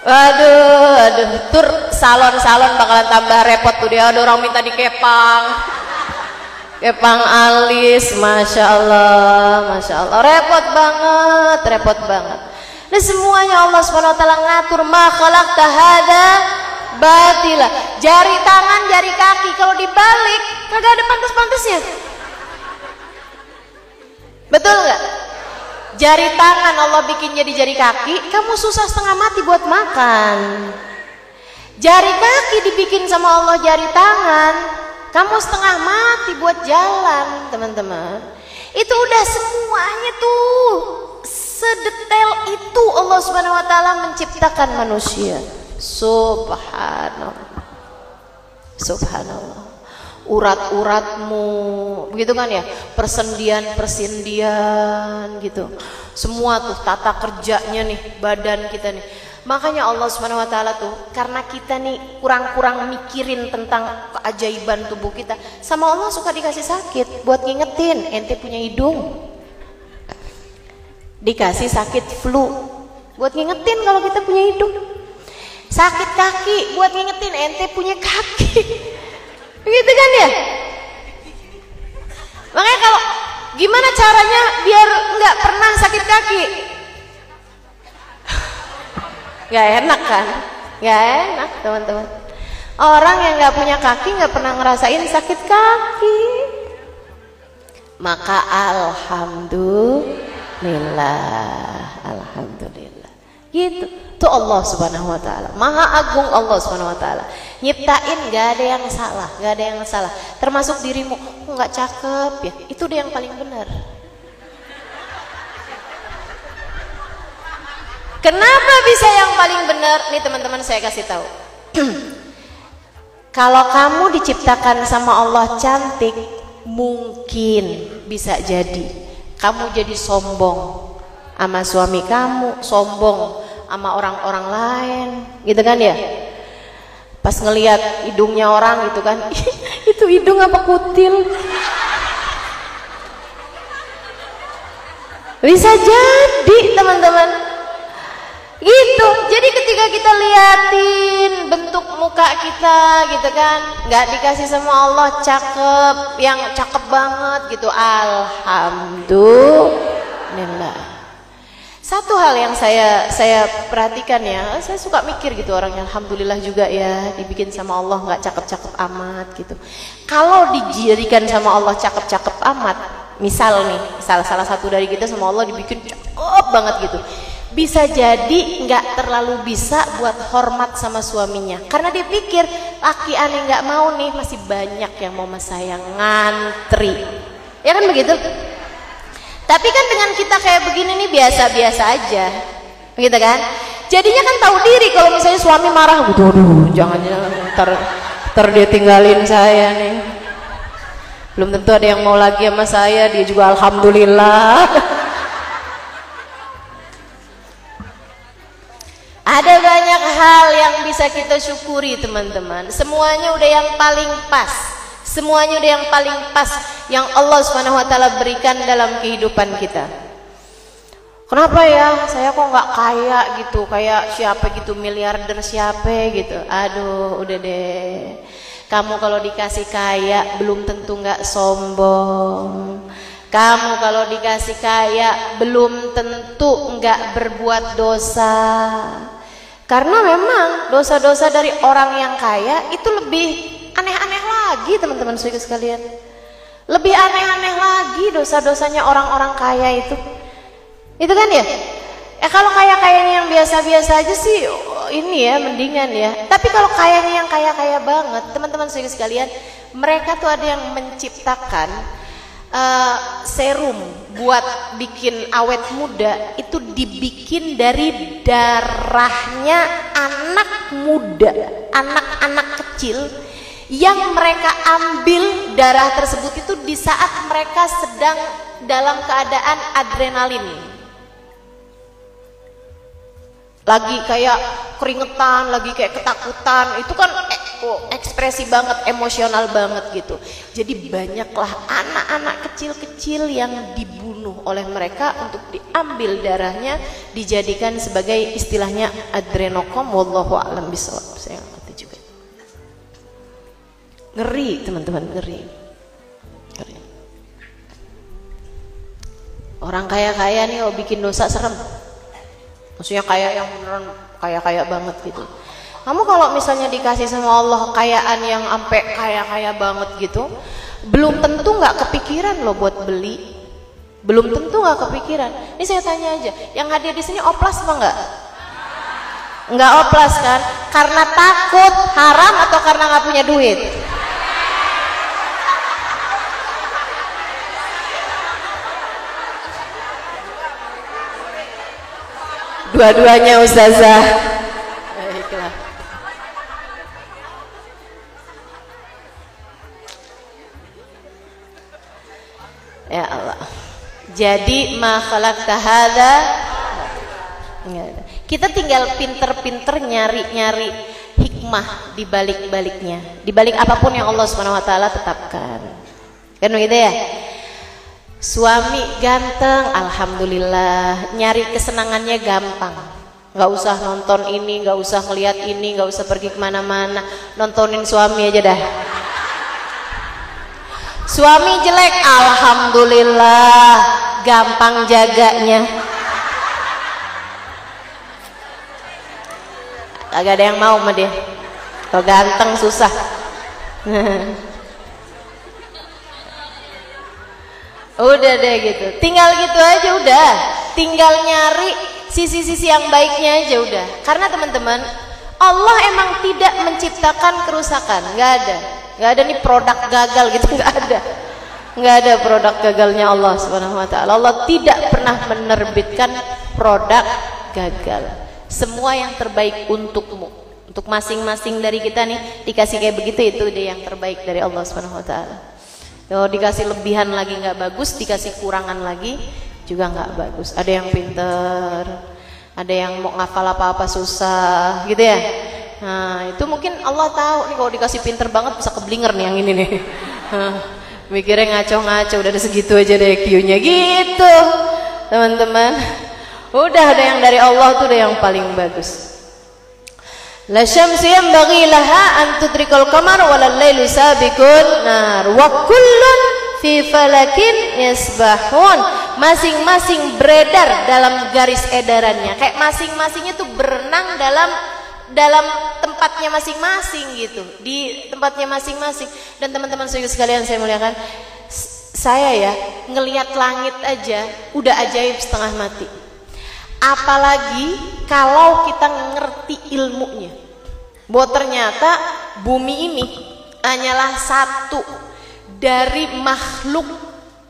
Waduh, tur salon bakalan tambah repot tuh dia. Ada orang minta dikepang. Kepang alis, masya Allah, repot banget. Nah semuanya Allah Subhanahu Wa Taala ngatur. Ma khalaqta hadza batila. Jari tangan, jari kaki kalau dibalik kagak ada pantas-pantasnya. Betul nggak? Jari tangan Allah bikin jadi jari kaki, kamu susah setengah mati buat makan. Jari kaki dibikin sama Allah jari tangan, kamu setengah mati buat jalan, teman-teman. Itu udah semuanya tuh sedetail itu Allah Subhanahu wa taala menciptakan manusia. Subhanallah. Subhanallah. Urat-uratmu, begitu kan ya, persendian gitu. Semua tuh tata kerjanya nih badan kita nih. Makanya Allah Subhanahu wa taala tuh karena kita nih kurang-kurang mikirin tentang keajaiban tubuh kita, sama Allah suka dikasih sakit buat ngingetin, ente punya hidung. Dikasih sakit flu buat ngingetin kalau kita punya hidung. Sakit kaki buat ngingetin ente punya kaki. Begitu kan ya? Makanya kalau gimana caranya biar nggak pernah sakit kaki? Gak enak kan? Gak enak teman-teman. Orang yang gak punya kaki gak pernah ngerasain sakit kaki. Maka alhamdulillah, alhamdulillah. Gitu. Itu Allah Subhanahu wa taala. Maha agung Allah Subhanahu wa taala. Nyiptain gak ada yang salah, gak ada yang salah. Termasuk dirimu, kok gak cakep ya? Itu dia yang paling benar. Kenapa bisa yang paling benar? Nih teman-teman saya kasih tahu. Kalau kamu diciptakan sama Allah cantik, mungkin bisa jadi kamu jadi sombong sama suami kamu, sombong sama orang-orang lain, gitu kan ya? Pas ngelihat hidungnya orang gitu kan, itu hidung apa kutil? Bisa jadi teman-teman. Gitu. Jadi ketika kita liatin bentuk muka kita gitu kan, nggak dikasih sama Allah cakep, yang cakep banget gitu, alhamdulillah. Satu hal yang saya perhatikan ya, saya suka mikir gitu orangnya, alhamdulillah juga ya dibikin sama Allah nggak cakep-cakep amat gitu. Kalau dijadikan sama Allah cakep-cakep amat, misal salah satu dari kita sama Allah dibikin cakep banget gitu, bisa jadi nggak terlalu bisa buat hormat sama suaminya, karena dia pikir laki aneh nggak mau nih, masih banyak yang mau sama saya, ngantri, ya kan begitu. Tapi kan dengan kita kayak begini nih biasa-biasa aja, gitu kan. Jadinya kan tahu diri kalau misalnya suami marah, aduh jangan ntar dia tinggalin saya nih, belum tentu ada yang mau lagi sama saya, dia juga alhamdulillah. Ada banyak hal yang bisa kita syukuri teman-teman. Semuanya udah yang paling pas. Semuanya udah yang paling pas yang Allah Subhanahu wa taala berikan dalam kehidupan kita. Kenapa ya? Saya kok nggak kaya gitu, kayak siapa gitu, miliarder siapa gitu. Aduh, udah deh. Kamu kalau dikasih kaya belum tentu nggak sombong. Kamu kalau dikasih kaya belum tentu nggak berbuat dosa. Karena memang dosa-dosa dari orang yang kaya itu lebih aneh-aneh lagi teman-teman sekalian. Lebih aneh-aneh lagi dosa-dosanya orang-orang kaya itu. Itu kan ya? Kalau kaya-kayanya yang biasa-biasa aja sih ini ya mendingan ya. Tapi kalau kayanya yang kaya-kaya banget, teman-teman sekalian, mereka tuh ada yang menciptakan serum buat bikin awet muda, itu dibikin dari darahnya anak muda, anak-anak kecil yang mereka ambil darah tersebut itu di saat mereka sedang dalam keadaan adrenalin, lagi kayak keringetan, lagi kayak ketakutan, itu kan ekspresi banget, emosional banget gitu. Jadi banyaklah anak-anak kecil-kecil yang dibunuh oleh mereka untuk diambil darahnya, dijadikan sebagai istilahnya adrenokom, wallahu a'lam bishawab. Saya nggak ngerti juga. Ngeri teman-teman, ngeri. Orang kaya-kaya nih bikin dosa serem. Maksudnya kaya yang beneran kaya-kaya banget gitu. Kamu kalau misalnya dikasih sama Allah kekayaan yang ampe kaya-kaya banget gitu, belum tentu nggak kepikiran loh buat beli. Belum tentu nggak kepikiran. Ini saya tanya aja, yang hadir di sini oplas apa enggak? Nggak oplas kan? Karena takut haram atau karena nggak punya duit? Dua-duanya ustazah. Baiklah. Ya Allah. Jadi ma khalaqta hadza. Kita tinggal pinter-pinter nyari-nyari hikmah di balik-baliknya, di balik apapun yang Allah Subhanahu wa taala tetapkan. Kan begitu ya? Suami ganteng, alhamdulillah, nyari kesenangannya gampang. Nggak usah nonton ini, nggak usah ngeliat ini, nggak usah pergi kemana-mana, nontonin suami aja dah. Suami jelek, alhamdulillah, gampang jaganya. Agak ada yang mau sama dia. Kalau ganteng susah. Udah deh gitu. Tinggal gitu aja udah. Tinggal nyari sisi-sisi yang baiknya aja udah. Karena teman-teman, Allah emang tidak menciptakan kerusakan. Nggak ada. Nggak ada nih produk gagal gitu. Nggak ada. Nggak ada produk gagalnya Allah Subhanahu wa taala. Allah tidak pernah menerbitkan produk gagal. Semua yang terbaik untukmu, untuk masing-masing dari kita nih dikasih kayak begitu, itu dia yang terbaik dari Allah Subhanahu wa taala. Kalau dikasih lebihan lagi nggak bagus, dikasih kurangan lagi juga nggak bagus. Ada yang pinter, ada yang mau ngafal apa-apa susah gitu ya. Nah itu mungkin Allah tahu nih kalau dikasih pinter banget bisa keblinger nih yang ini nih. Mikirnya ngaco-ngaco, udah ada segitu aja deh Q-nya gitu teman-teman. Udah ada yang dari Allah tuh udah yang paling bagus. La syamsu yanbaghi laha an tudrikal qamar wa lal lailu sabiqun nar wa kullun fi falakin yasbahun. Masing-masing beredar dalam garis edarannya. Kayak masing-masingnya tuh berenang dalam tempatnya masing-masing gitu. Di tempatnya masing-masing. Dan teman-teman sekalian saya muliakan, saya ya ngelihat langit aja udah ajaib setengah mati. Apalagi kalau kita ngerti ilmunya, bahwa ternyata bumi ini hanyalah satu dari makhluk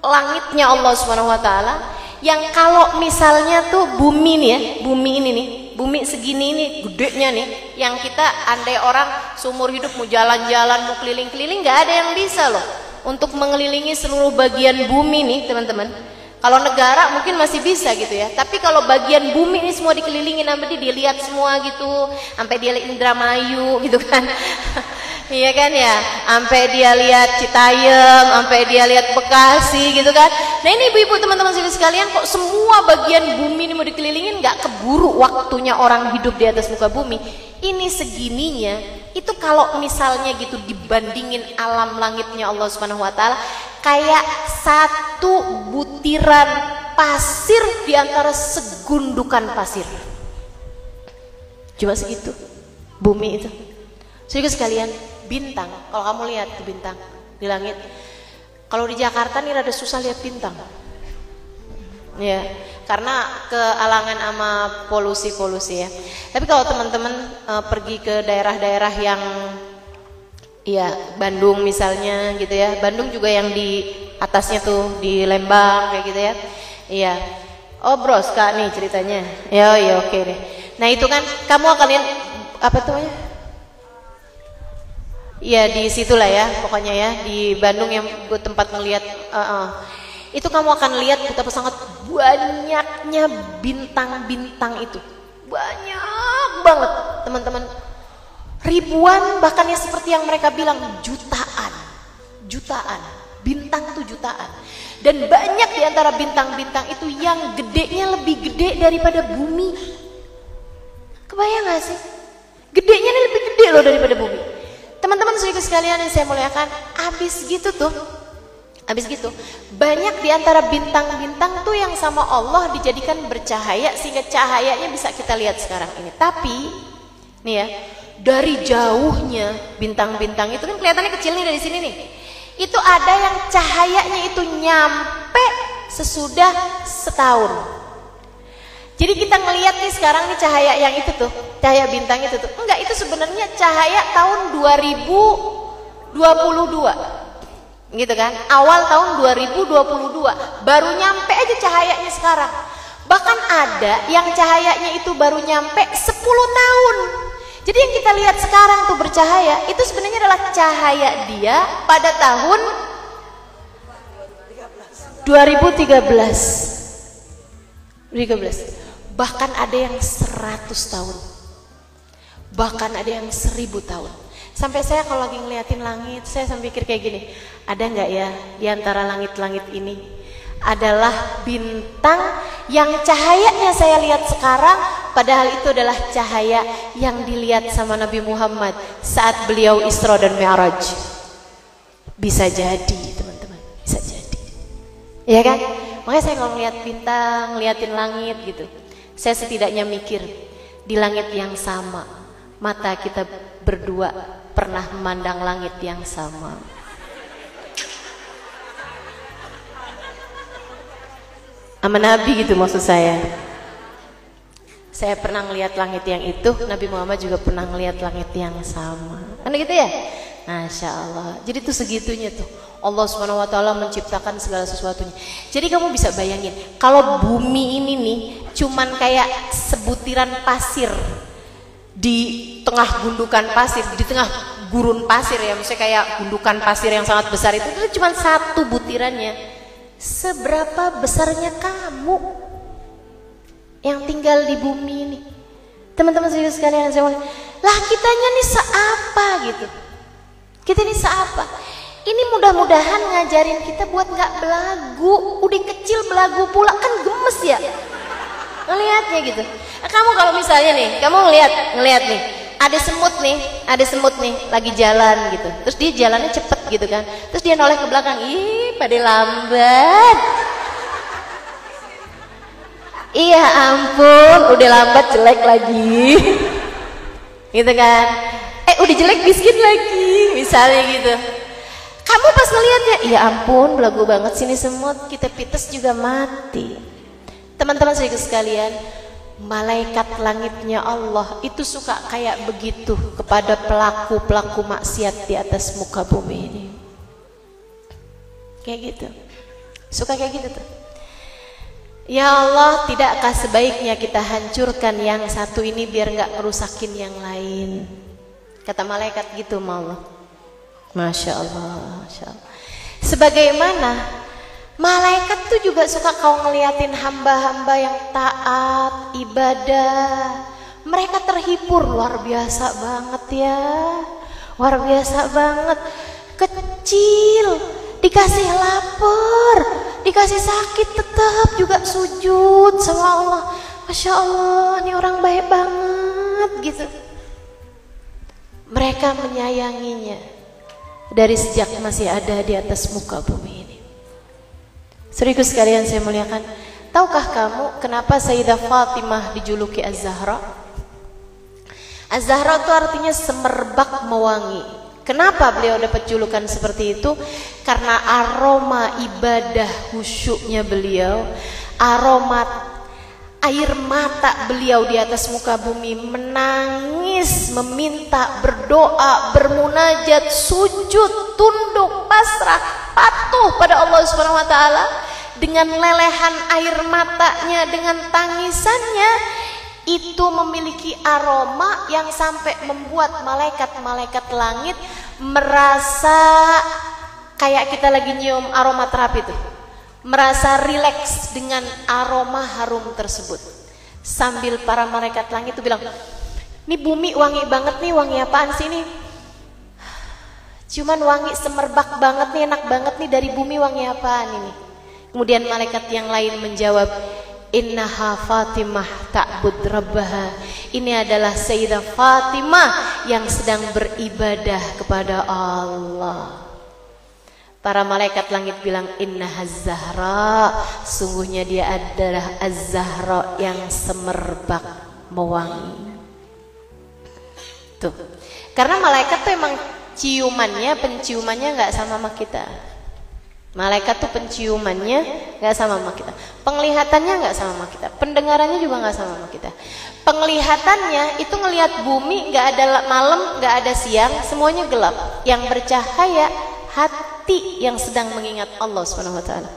langitnya Allah Subhanahu wa taala, yang kalau misalnya tuh bumi nih ya, bumi ini nih, bumi segini ini gedenya nih, yang kita andai orang seumur hidup mau jalan-jalan, mau keliling-keliling, nggak ada yang bisa loh untuk mengelilingi seluruh bagian bumi nih teman-teman. Kalau negara mungkin masih bisa gitu ya, tapi kalau bagian bumi ini semua dikelilingin sampai dia dilihat semua gitu, sampai dia lihat Indramayu gitu kan. Iya kan ya, sampai dia lihat Citayam, sampai dia lihat Bekasi gitu kan. Nah ini ibu-ibu teman-teman sekalian, kok semua bagian bumi ini mau dikelilingin, nggak keburu waktunya orang hidup di atas muka bumi. Ini segininya, itu kalau misalnya gitu dibandingin alam langitnya Allah Subhanahu wa taala, kayak satu butiran pasir di antara segundukan pasir. Cuma segitu bumi itu. Jadi sekalian, bintang, kalau kamu lihat tuh bintang di langit, kalau di Jakarta nih rada susah lihat bintang ya, karena kealangan sama polusi ya. Tapi kalau teman-teman pergi ke daerah-daerah yang ya Bandung misalnya gitu ya, Bandung juga yang di atasnya tuh di Lembang kayak gitu ya. Iya. Oh bros kak nih ceritanya. Ya oke deh. Nah itu kan kamu akan lihat apa tuh ya? Iya di situlah ya pokoknya ya, di Bandung yang gue tempat ngelihat. Itu kamu akan lihat betapa sangat banyaknya bintang-bintang itu. Banyak banget teman-teman. Ribuan, bahkan ya seperti yang mereka bilang jutaan bintang tuh jutaan. Dan banyak di antara bintang-bintang itu yang gedenya lebih gede daripada bumi. Kebayang gak sih? Gedenya ini lebih gede loh daripada bumi. Teman-teman sekalian yang saya muliakan, habis gitu banyak di antara bintang-bintang tuh yang sama Allah dijadikan bercahaya sehingga cahayanya bisa kita lihat sekarang ini. Tapi nih ya, dari jauhnya bintang-bintang itu kan kelihatannya kecil nih dari sini nih. Itu ada yang cahayanya itu nyampe sesudah setahun. Jadi kita ngelihat nih sekarang nih cahaya yang itu tuh, cahaya bintang itu tuh. Enggak, itu sebenarnya cahaya tahun 2022. Gitu kan? Awal tahun 2022 baru nyampe aja cahayanya sekarang. Bahkan ada yang cahayanya itu baru nyampe 10 tahun. Jadi yang kita lihat sekarang tuh bercahaya, itu sebenarnya adalah cahaya dia pada tahun 2013. Bahkan ada yang 100 tahun. Bahkan ada yang 1000 tahun. Sampai saya kalau lagi ngeliatin langit, saya sampai pikir kayak gini, ada nggak ya di antara langit-langit ini adalah bintang yang cahayanya saya lihat sekarang, padahal itu adalah cahaya yang dilihat sama Nabi Muhammad saat beliau Isra dan Mi'raj. Bisa jadi teman-teman, bisa jadi, ya kan? Makanya saya kalau ngeliat bintang, ngeliatin langit gitu, saya setidaknya mikir di langit yang sama, mata kita berdua pernah memandang langit yang sama. Sama Nabi gitu maksud saya. Saya pernah ngelihat langit yang itu, Nabi Muhammad juga pernah ngelihat langit yang sama. Kan gitu ya? Masya Allah. Jadi tuh segitunya tuh Allah Subhanahu Wa Taala menciptakan segala sesuatunya. Jadi kamu bisa bayangin kalau bumi ini nih cuman kayak sebutiran pasir di tengah gundukan pasir, di tengah gurun pasir ya, misalnya kayak gundukan pasir yang sangat besar itu cuma satu butirannya. Seberapa besarnya kamu yang tinggal di bumi ini? Teman-teman sekalian, saya mau, lah kitanya nih seapa gitu? Kita ini seapa? Ini mudah-mudahan ngajarin kita buat nggak belagu. Udah kecil belagu pula kan gemes ya ngelihatnya gitu. Kamu kalau misalnya nih, kamu ngelihat nih, ada semut nih lagi jalan gitu, terus dia jalannya cepet gitu kan, terus dia noleh ke belakang, ih pada lambat, iya ampun udah lambat jelek lagi gitu kan, udah jelek miskin lagi misalnya gitu. Kamu pas ngelihatnya, iya ampun belagu banget sini semut, kita pites juga mati. Teman-teman sekalian, malaikat langitnya Allah itu suka kayak begitu kepada pelaku-pelaku maksiat di atas muka bumi ini. Kayak gitu. Suka kayak gitu tuh. Ya Allah, tidakkah sebaiknya kita hancurkan yang satu ini biar nggak ngerusakin yang lain? Kata malaikat gitu sama Allah. Masya Allah, Masya Allah. Sebagaimana malaikat tuh juga suka kau ngeliatin hamba-hamba yang taat, ibadah. Mereka terhibur, luar biasa banget ya. Luar biasa banget. Kecil, dikasih lapar, dikasih sakit tetap juga sujud sama Allah. Masya Allah, ini orang baik banget gitu. Mereka menyayanginya dari sejak masih ada di atas muka bumi ini. Saudaraku sekalian saya muliakan, tahukah kamu kenapa Sayyidah Fatimah dijuluki Az-Zahra? Az-Zahra itu artinya semerbak mewangi. Kenapa beliau dapat julukan seperti itu? Karena aroma ibadah khusyuknya beliau, aroma air mata beliau di atas muka bumi, menangis, meminta, berdoa, bermunajat, sujud, tunduk, pasrah, patuh pada Allah Subhanahu wa taala, dengan lelehan air matanya, dengan tangisannya, itu memiliki aroma yang sampai membuat malaikat-malaikat langit merasa kayak kita lagi nyium aroma terapi tuh, merasa rileks dengan aroma harum tersebut. Sambil para malaikat langit itu bilang, ini bumi wangi banget nih, wangi apaan sih ini? Cuman wangi semerbak banget nih, enak banget nih, dari bumi wangi apaan ini? Kemudian malaikat yang lain menjawab, innaha Fatimah ta'bud rabbaha. Ini adalah Sayyidah Fatimah yang sedang beribadah kepada Allah. Para malaikat langit bilang, innaha Az-Zahra, sungguhnya dia adalah Az-Zahra yang semerbak mewangi. Tuh. Karena malaikat tuh emang penciumannya nggak sama kita. Malaikat tuh penciumannya nggak sama sama kita, penglihatannya nggak sama sama kita, pendengarannya juga nggak sama sama kita. Penglihatannya itu ngelihat bumi, nggak ada malam, nggak ada siang, semuanya gelap. Yang bercahaya hati yang sedang mengingat Allah Subhanahu Wa Taala.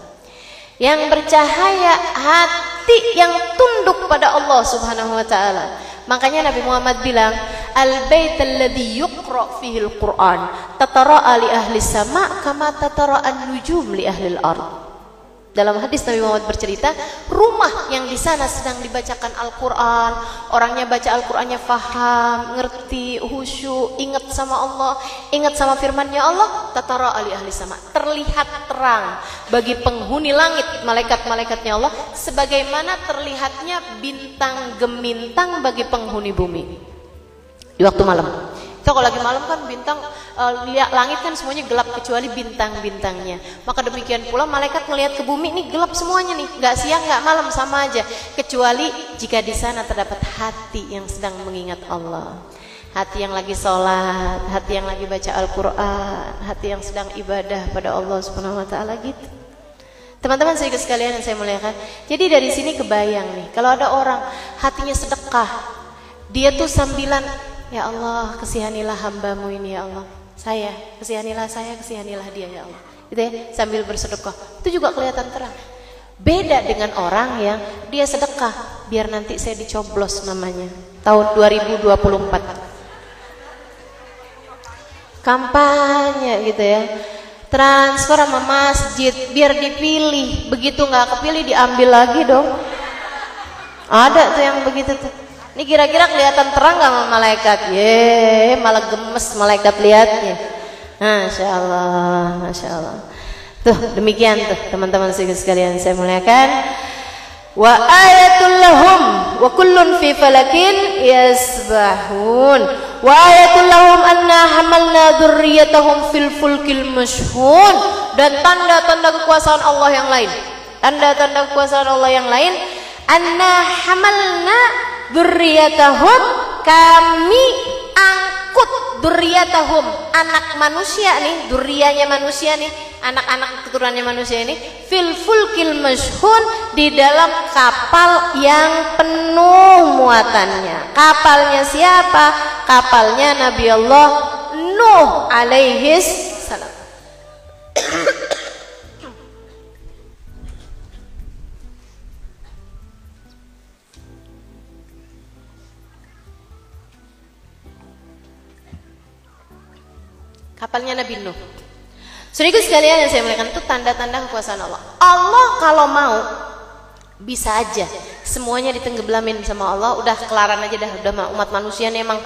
Yang bercahaya hati yang tunduk pada Allah Subhanahu Wa Taala. Makanya Nabi Muhammad bilang, al-bait alladhi yuqra fihi al-Qur'an tatara'a li ahli sama kama tatara'a an-nujum li ahli al-ard. Dalam hadis Nabi Muhammad bercerita, rumah yang di sana sedang dibacakan Al-Qur'an, orangnya baca Al-Qur'annya faham, ngerti, khusyuk, ingat sama Allah, ingat sama firman-Nya Allah, tatara'a li ahli sama, terlihat terang bagi penghuni langit, malaikat-malaikatnya Allah, sebagaimana terlihatnya bintang gemintang bagi penghuni bumi di waktu malam. Itu kalau lagi malam kan bintang, langit kan semuanya gelap kecuali bintang-bintangnya. Maka demikian pula malaikat melihat ke bumi, ini gelap semuanya nih, nggak siang nggak malam, sama aja, kecuali jika di sana terdapat hati yang sedang mengingat Allah, hati yang lagi sholat, hati yang lagi baca Al-Quran, hati yang sedang ibadah pada Allah Subhanahu Wa Taala gitu. Teman-teman sekalian yang saya muliakan, jadi dari sini kebayang nih, kalau ada orang hatinya sedekah, dia tuh sambilan, ya Allah, kasihanilah hambamu ini ya Allah, saya, kasihanilah dia ya Allah, gitu ya, sambil bersedekah, itu juga kelihatan terang. Beda dengan orang yang dia sedekah biar nanti saya dicoblos namanya tahun 2024, kampanye gitu ya, transfer sama masjid biar dipilih, begitu nggak kepilih diambil lagi dong. Ada tuh yang begitu tuh. Ini kira-kira kelihatan terang gak sama malaikat? Malah gemes malaikat lihatnya. Masya Allah, Masya Allah. Tuh demikian tuh teman-teman sekalian saya muliakan. Wa ayatul lahum wa kullun fi falakin yasbahun. Wa ayatul lahum anna hamalna dzurriyyatahum fil fulkil mashhun. Dan tanda-tanda kekuasaan Allah yang lain. Tanda-tanda kekuasaan Allah yang lain. Anna hamalna dzurriyyatahum, kami angkut dzurriyyatahum, anak manusia nih, dzurriyahnya manusia nih, anak-anak keturunannya manusia ini, fil fulkil mashhun, di dalam kapal yang penuh muatannya. Kapalnya siapa? Kapalnya Nabi Allah Nuh alaihis salam. Kapalnya Nabi Nuh. Saudara sekalian yang saya muliakan, itu tanda-tanda kekuasaan Allah. Allah kalau mau bisa aja semuanya ditenggelamin sama Allah, udah kelaran aja dah, udah umat manusia nih emang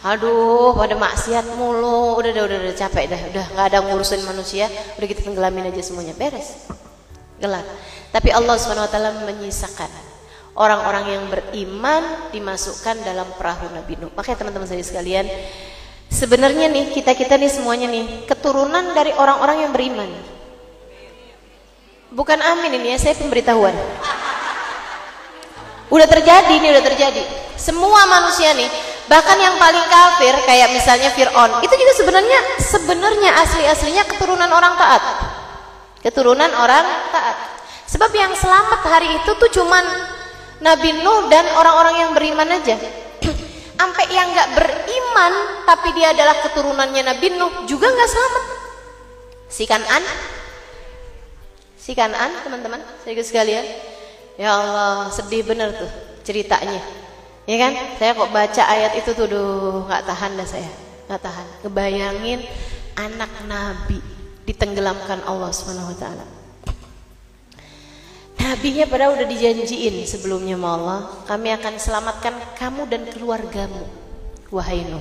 aduh pada maksiat mulu, udah capek dah, udah nggak ada ngurusin manusia, udah kita tenggelamin aja semuanya, beres, gelar. Tapi Allah Subhanahu Wa Taala menyisakan orang-orang yang beriman dimasukkan dalam perahu Nabi Nuh. Makanya teman-teman saya sekalian, sebenarnya nih kita nih semuanya nih keturunan dari orang-orang yang beriman. Bukan amin ini ya, saya pemberitahuan. Udah terjadi nih, udah terjadi. Semua manusia nih, bahkan yang paling kafir kayak misalnya Fir'aun, itu juga sebenarnya asli-aslinya keturunan orang taat. Keturunan orang taat. Sebab yang selamat hari itu tuh cuman Nabi Nuh dan orang-orang yang beriman aja. Sampai yang nggak beriman tapi dia adalah keturunannya Nabi Nuh juga nggak selamat. Si Kan'an teman-teman sekalian, ya Allah sedih bener tuh ceritanya, ya kan? Saya kok baca ayat itu tuh, nggak tahan dah saya, nggak tahan. Ngebayangin anak Nabi ditenggelamkan Allah Subhanahu Wa Taala. Nabinya pada udah dijanjiin sebelumnya sama Allah, kami akan selamatkan kamu dan keluargamu, wahai Nuh.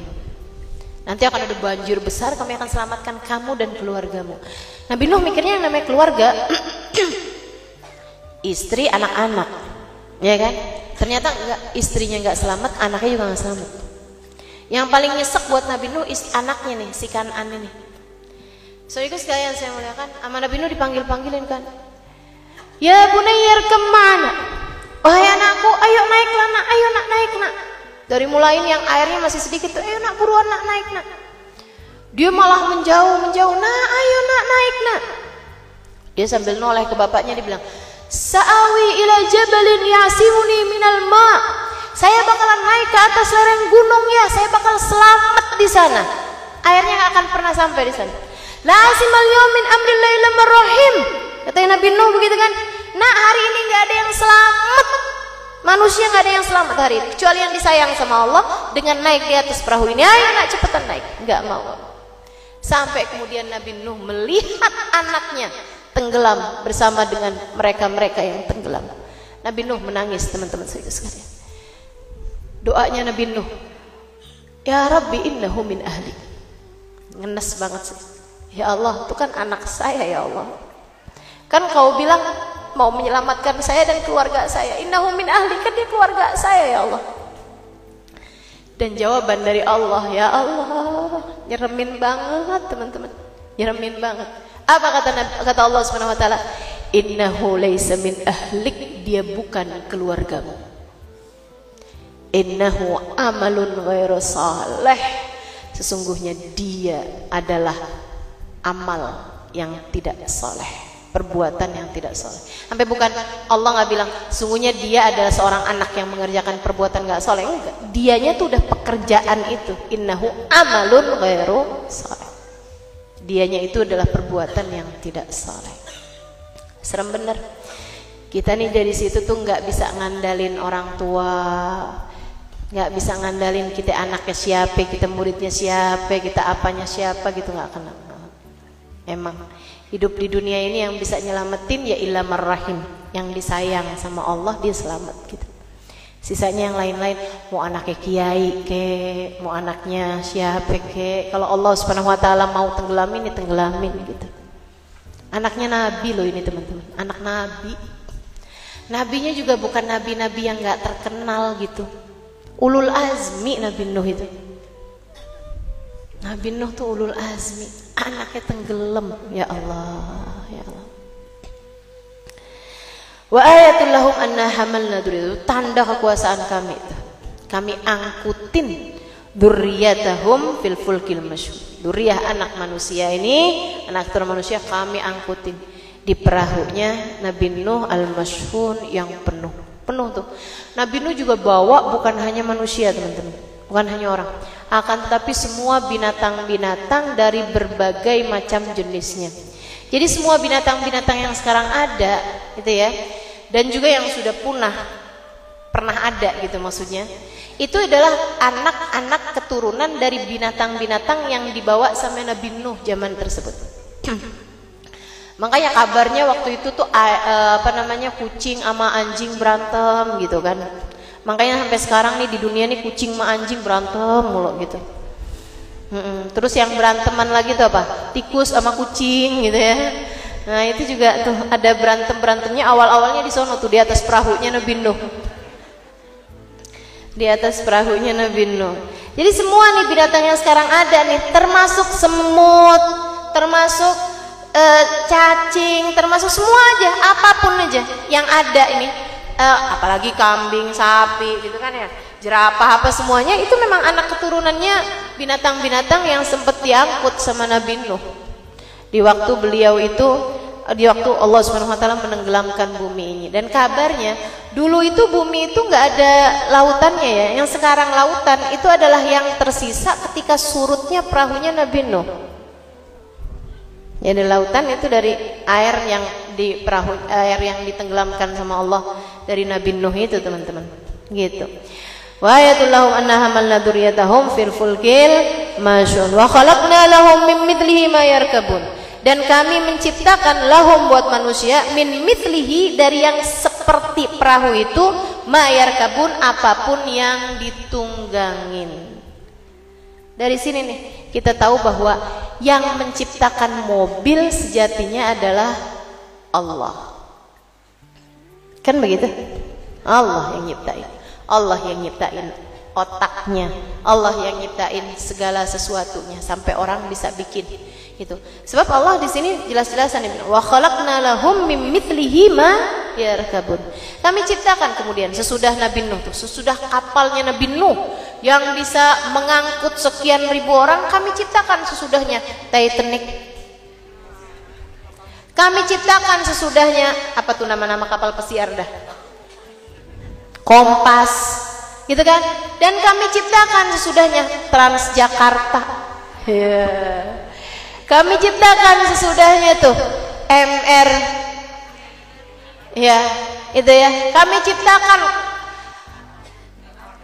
Nanti akan ada banjir besar, kami akan selamatkan kamu dan keluargamu. Nabi Nuh mikirnya yang namanya keluarga, istri, anak-anak, ya kan? Ternyata enggak, istrinya enggak selamat, anaknya juga enggak selamat. Yang paling nyesek buat Nabi Nuh anaknya nih, si Kan'an ini. Saudaraku sekalian saya muliakan, sama Nabi Nuh dipanggil-panggilin kan. Ya Bunayyar kemana? Wahai anakku, ayo naiklah nak, ayo nak naik nak. Dari mulai yang airnya masih sedikit tuh, ayo nak buruan nak naik nak. Dia malah menjauh, nah ayo nak naik nak. Dia sambil noleh ke bapaknya, dia bilang, "Sa'awi ila jabalin yasimuni minal ma." Saya bakalan naik ke atas lereng gunung ya, saya bakal selamat di sana. Airnya nggak akan pernah sampai di sana. La asimal yawmin amrillahi lamarrahim. Kata Nabi Nuh begitu kan. Nah, hari ini nggak ada yang selamat. Manusia nggak ada yang selamat hari ini kecuali yang disayang sama Allah dengan naik di atas perahu ini. Ayo nak, cepetan naik. Nggak mau. Sampai kemudian Nabi Nuh melihat anaknya tenggelam bersama dengan mereka-mereka yang tenggelam. Nabi Nuh menangis, teman-teman sekalian. Doanya Nabi Nuh, "Ya Rabbi innahu min ahli." Ngenes banget sih. Ya Allah, itu kan anak saya ya Allah. Kan kau bilang mau menyelamatkan saya dan keluarga saya. Innahu min ahli, kan dia keluarga saya ya Allah. Dan jawaban dari Allah, ya Allah, nyeremin banget teman-teman. Nyeremin banget. Apa kata Allah Subhanahu wa taala? Innahu laisa min ahlik, dia bukan keluargamu. Innahu amalun ghairu salih, sesungguhnya dia adalah amal yang tidak saleh, perbuatan yang tidak saleh. Sampai bukan Allah nggak bilang sungguhnya dia adalah seorang anak yang mengerjakan perbuatan nggak saleh, enggak. Dianya tuh udah pekerjaan itu. Innahu amalun ghairu salih. Dianya itu adalah perbuatan yang tidak saleh. Serem bener. Kita nih dari situ tuh nggak bisa ngandalin orang tua, nggak bisa ngandalin kita anaknya siapa, kita muridnya siapa, kita apanya siapa gitu, nggak kenal. Emang hidup di dunia ini yang bisa nyelamatin ya ilhamur rahim, yang disayang sama Allah dia selamat gitu. Sisanya yang lain-lain, mau anaknya kiai ke, mau anaknya siapa ke, kalau Allah Subhanahu wa taala mau tenggelamin ya tenggelamin gitu. Anaknya Nabi loh ini teman-teman, anak Nabi. Nabinya juga bukan nabi-nabi yang nggak terkenal gitu. Ulul azmi Nabi Nuh itu. Nabi Nuh tuh ulul azmi, anaknya tenggelam, ya Allah, ya Allah. Wa ayatul lahum anna hamalna dzurriyyatahum, tanda kekuasaan kami itu. Kami angkutin dzurriyyatahum fil fulkil masyhur. Dzurriyyah anak manusia ini, anak keturunan manusia kami angkutin di perahunya Nabi Nuh al-masyhun yang penuh tuh. Nabi Nuh juga bawa bukan hanya manusia teman-teman, bukan hanya orang, akan tetapi semua binatang-binatang dari berbagai macam jenisnya. Jadi semua binatang-binatang yang sekarang ada gitu ya, dan juga yang sudah pernah ada gitu maksudnya, itu adalah anak-anak keturunan dari binatang-binatang yang dibawa sama Nabi Nuh zaman tersebut. Makanya kabarnya waktu itu tuh kucing sama anjing berantem gitu kan. Makanya sampai sekarang nih di dunia nih kucing sama anjing berantem mulu gitu. Terus yang beranteman lagi tuh apa? Tikus sama kucing gitu ya. Nah itu juga tuh ada berantemnya awal-awalnya di sono tuh di atas perahunya Nabi Nuh. Di atas perahunya Nabi Nuh. Jadi semua nih binatang yang sekarang ada nih, termasuk semut, termasuk cacing, termasuk semua aja, apapun aja yang ada ini, apalagi kambing, sapi gitu kan ya, jerapah apa semuanya itu memang anak keturunannya binatang-binatang yang sempat diangkut sama Nabi Nuh di waktu beliau itu, di waktu Allah Subhanahu wa taala menenggelamkan bumi ini. Dan kabarnya dulu itu bumi itu nggak ada lautannya ya, yang sekarang lautan itu adalah yang tersisa ketika surutnya perahunya Nabi Nuh. Jadi lautan itu dari air yang di perahu, air yang ditenggelamkan sama Allah dari Nabi Nuh itu teman-teman. Gitu. Wa ayatul lahum anna hamalna dzurriyyatahum fil fulkil masyhun wa khalaqna lahum min mithlihi ma yarkabun. Dan kami menciptakan lahum buat manusia min mithlihi dari yang seperti perahu itu ma yarkabun apapun yang ditunggangin. Dari sini nih kita tahu bahwa yang menciptakan mobil sejatinya adalah Allah. Kan begitu? Allah yang nyiptain. Allah yang nyiptain otaknya. Allah yang nyiptain segala sesuatunya sampai orang bisa bikin itu. Sebab Allah di sini jelas-jelasan ini wa khalaqna lahum mim mithlihi ma yarkabun. Kami ciptakan kemudian sesudah Nabi Nuh, sesudah kapalnya Nabi Nuh yang bisa mengangkut sekian ribu orang, kami ciptakan sesudahnya Titanic. Kami ciptakan sesudahnya, apa tuh nama-nama kapal pesiar dah, Kompas, gitu kan? Dan kami ciptakan sesudahnya Transjakarta. Kami ciptakan sesudahnya tuh MR, ya itu ya. Kami ciptakan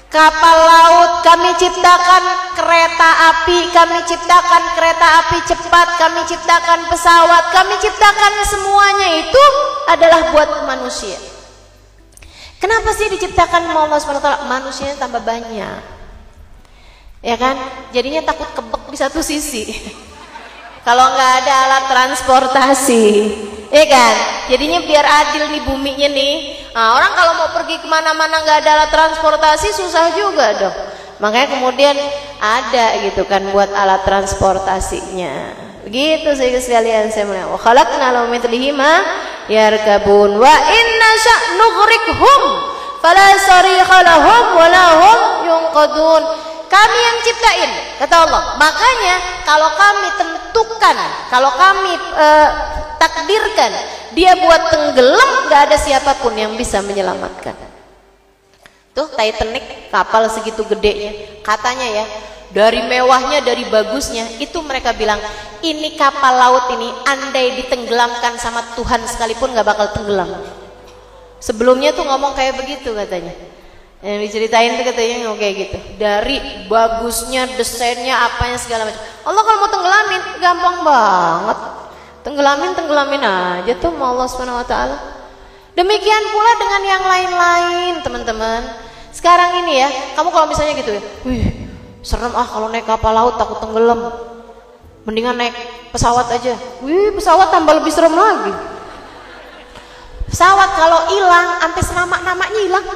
kapal laut, kami ciptakan kereta api, kami ciptakan kereta api cepat, kami ciptakan pesawat, kami ciptakan semuanya itu adalah buat manusia. Kenapa sih diciptakan sama Allah SWT? Manusianya tambah banyak, ya kan? Jadinya takut kebek di satu sisi. Kalau nggak ada alat transportasi, ya kan? Jadinya biar adil nih buminya nih. Nah, orang kalau mau pergi kemana-mana nggak ada alat transportasi susah juga dong. Makanya kemudian ada gitu kan buat alat transportasinya. Begitu sih sekalian saya mulai. Wa khalaqna lahum mithlihi ma yarkabun wa inna sya'nughrikhum fala sarikha lahum wa lahum yunqadun. Kami yang ciptain, kata Allah. Makanya kalau kami tentukan, kalau kami takdirkan dia buat tenggelam, gak ada siapapun yang bisa menyelamatkan. Tuh Titanic, kapal segitu gedenya, katanya ya, dari mewahnya, dari bagusnya, itu mereka bilang ini kapal laut ini andai ditenggelamkan sama Tuhan sekalipun gak bakal tenggelam. Sebelumnya tuh ngomong kayak begitu katanya. Yang diceritain tuh katanya kayak gitu. Dari bagusnya, desainnya, apanya segala macam. Allah kalau mau tenggelamin gampang banget. Tenggelamin aja tuh sama Allah SWT. Demikian pula dengan yang lain-lain, teman-teman. Sekarang ini ya, kamu kalau misalnya gitu ya, wih, serem ah kalau naik kapal laut takut tenggelam. Mendingan naik pesawat aja. Wih, pesawat tambah lebih serem lagi. Pesawat kalau hilang, sampai senamak-namaknya hilang.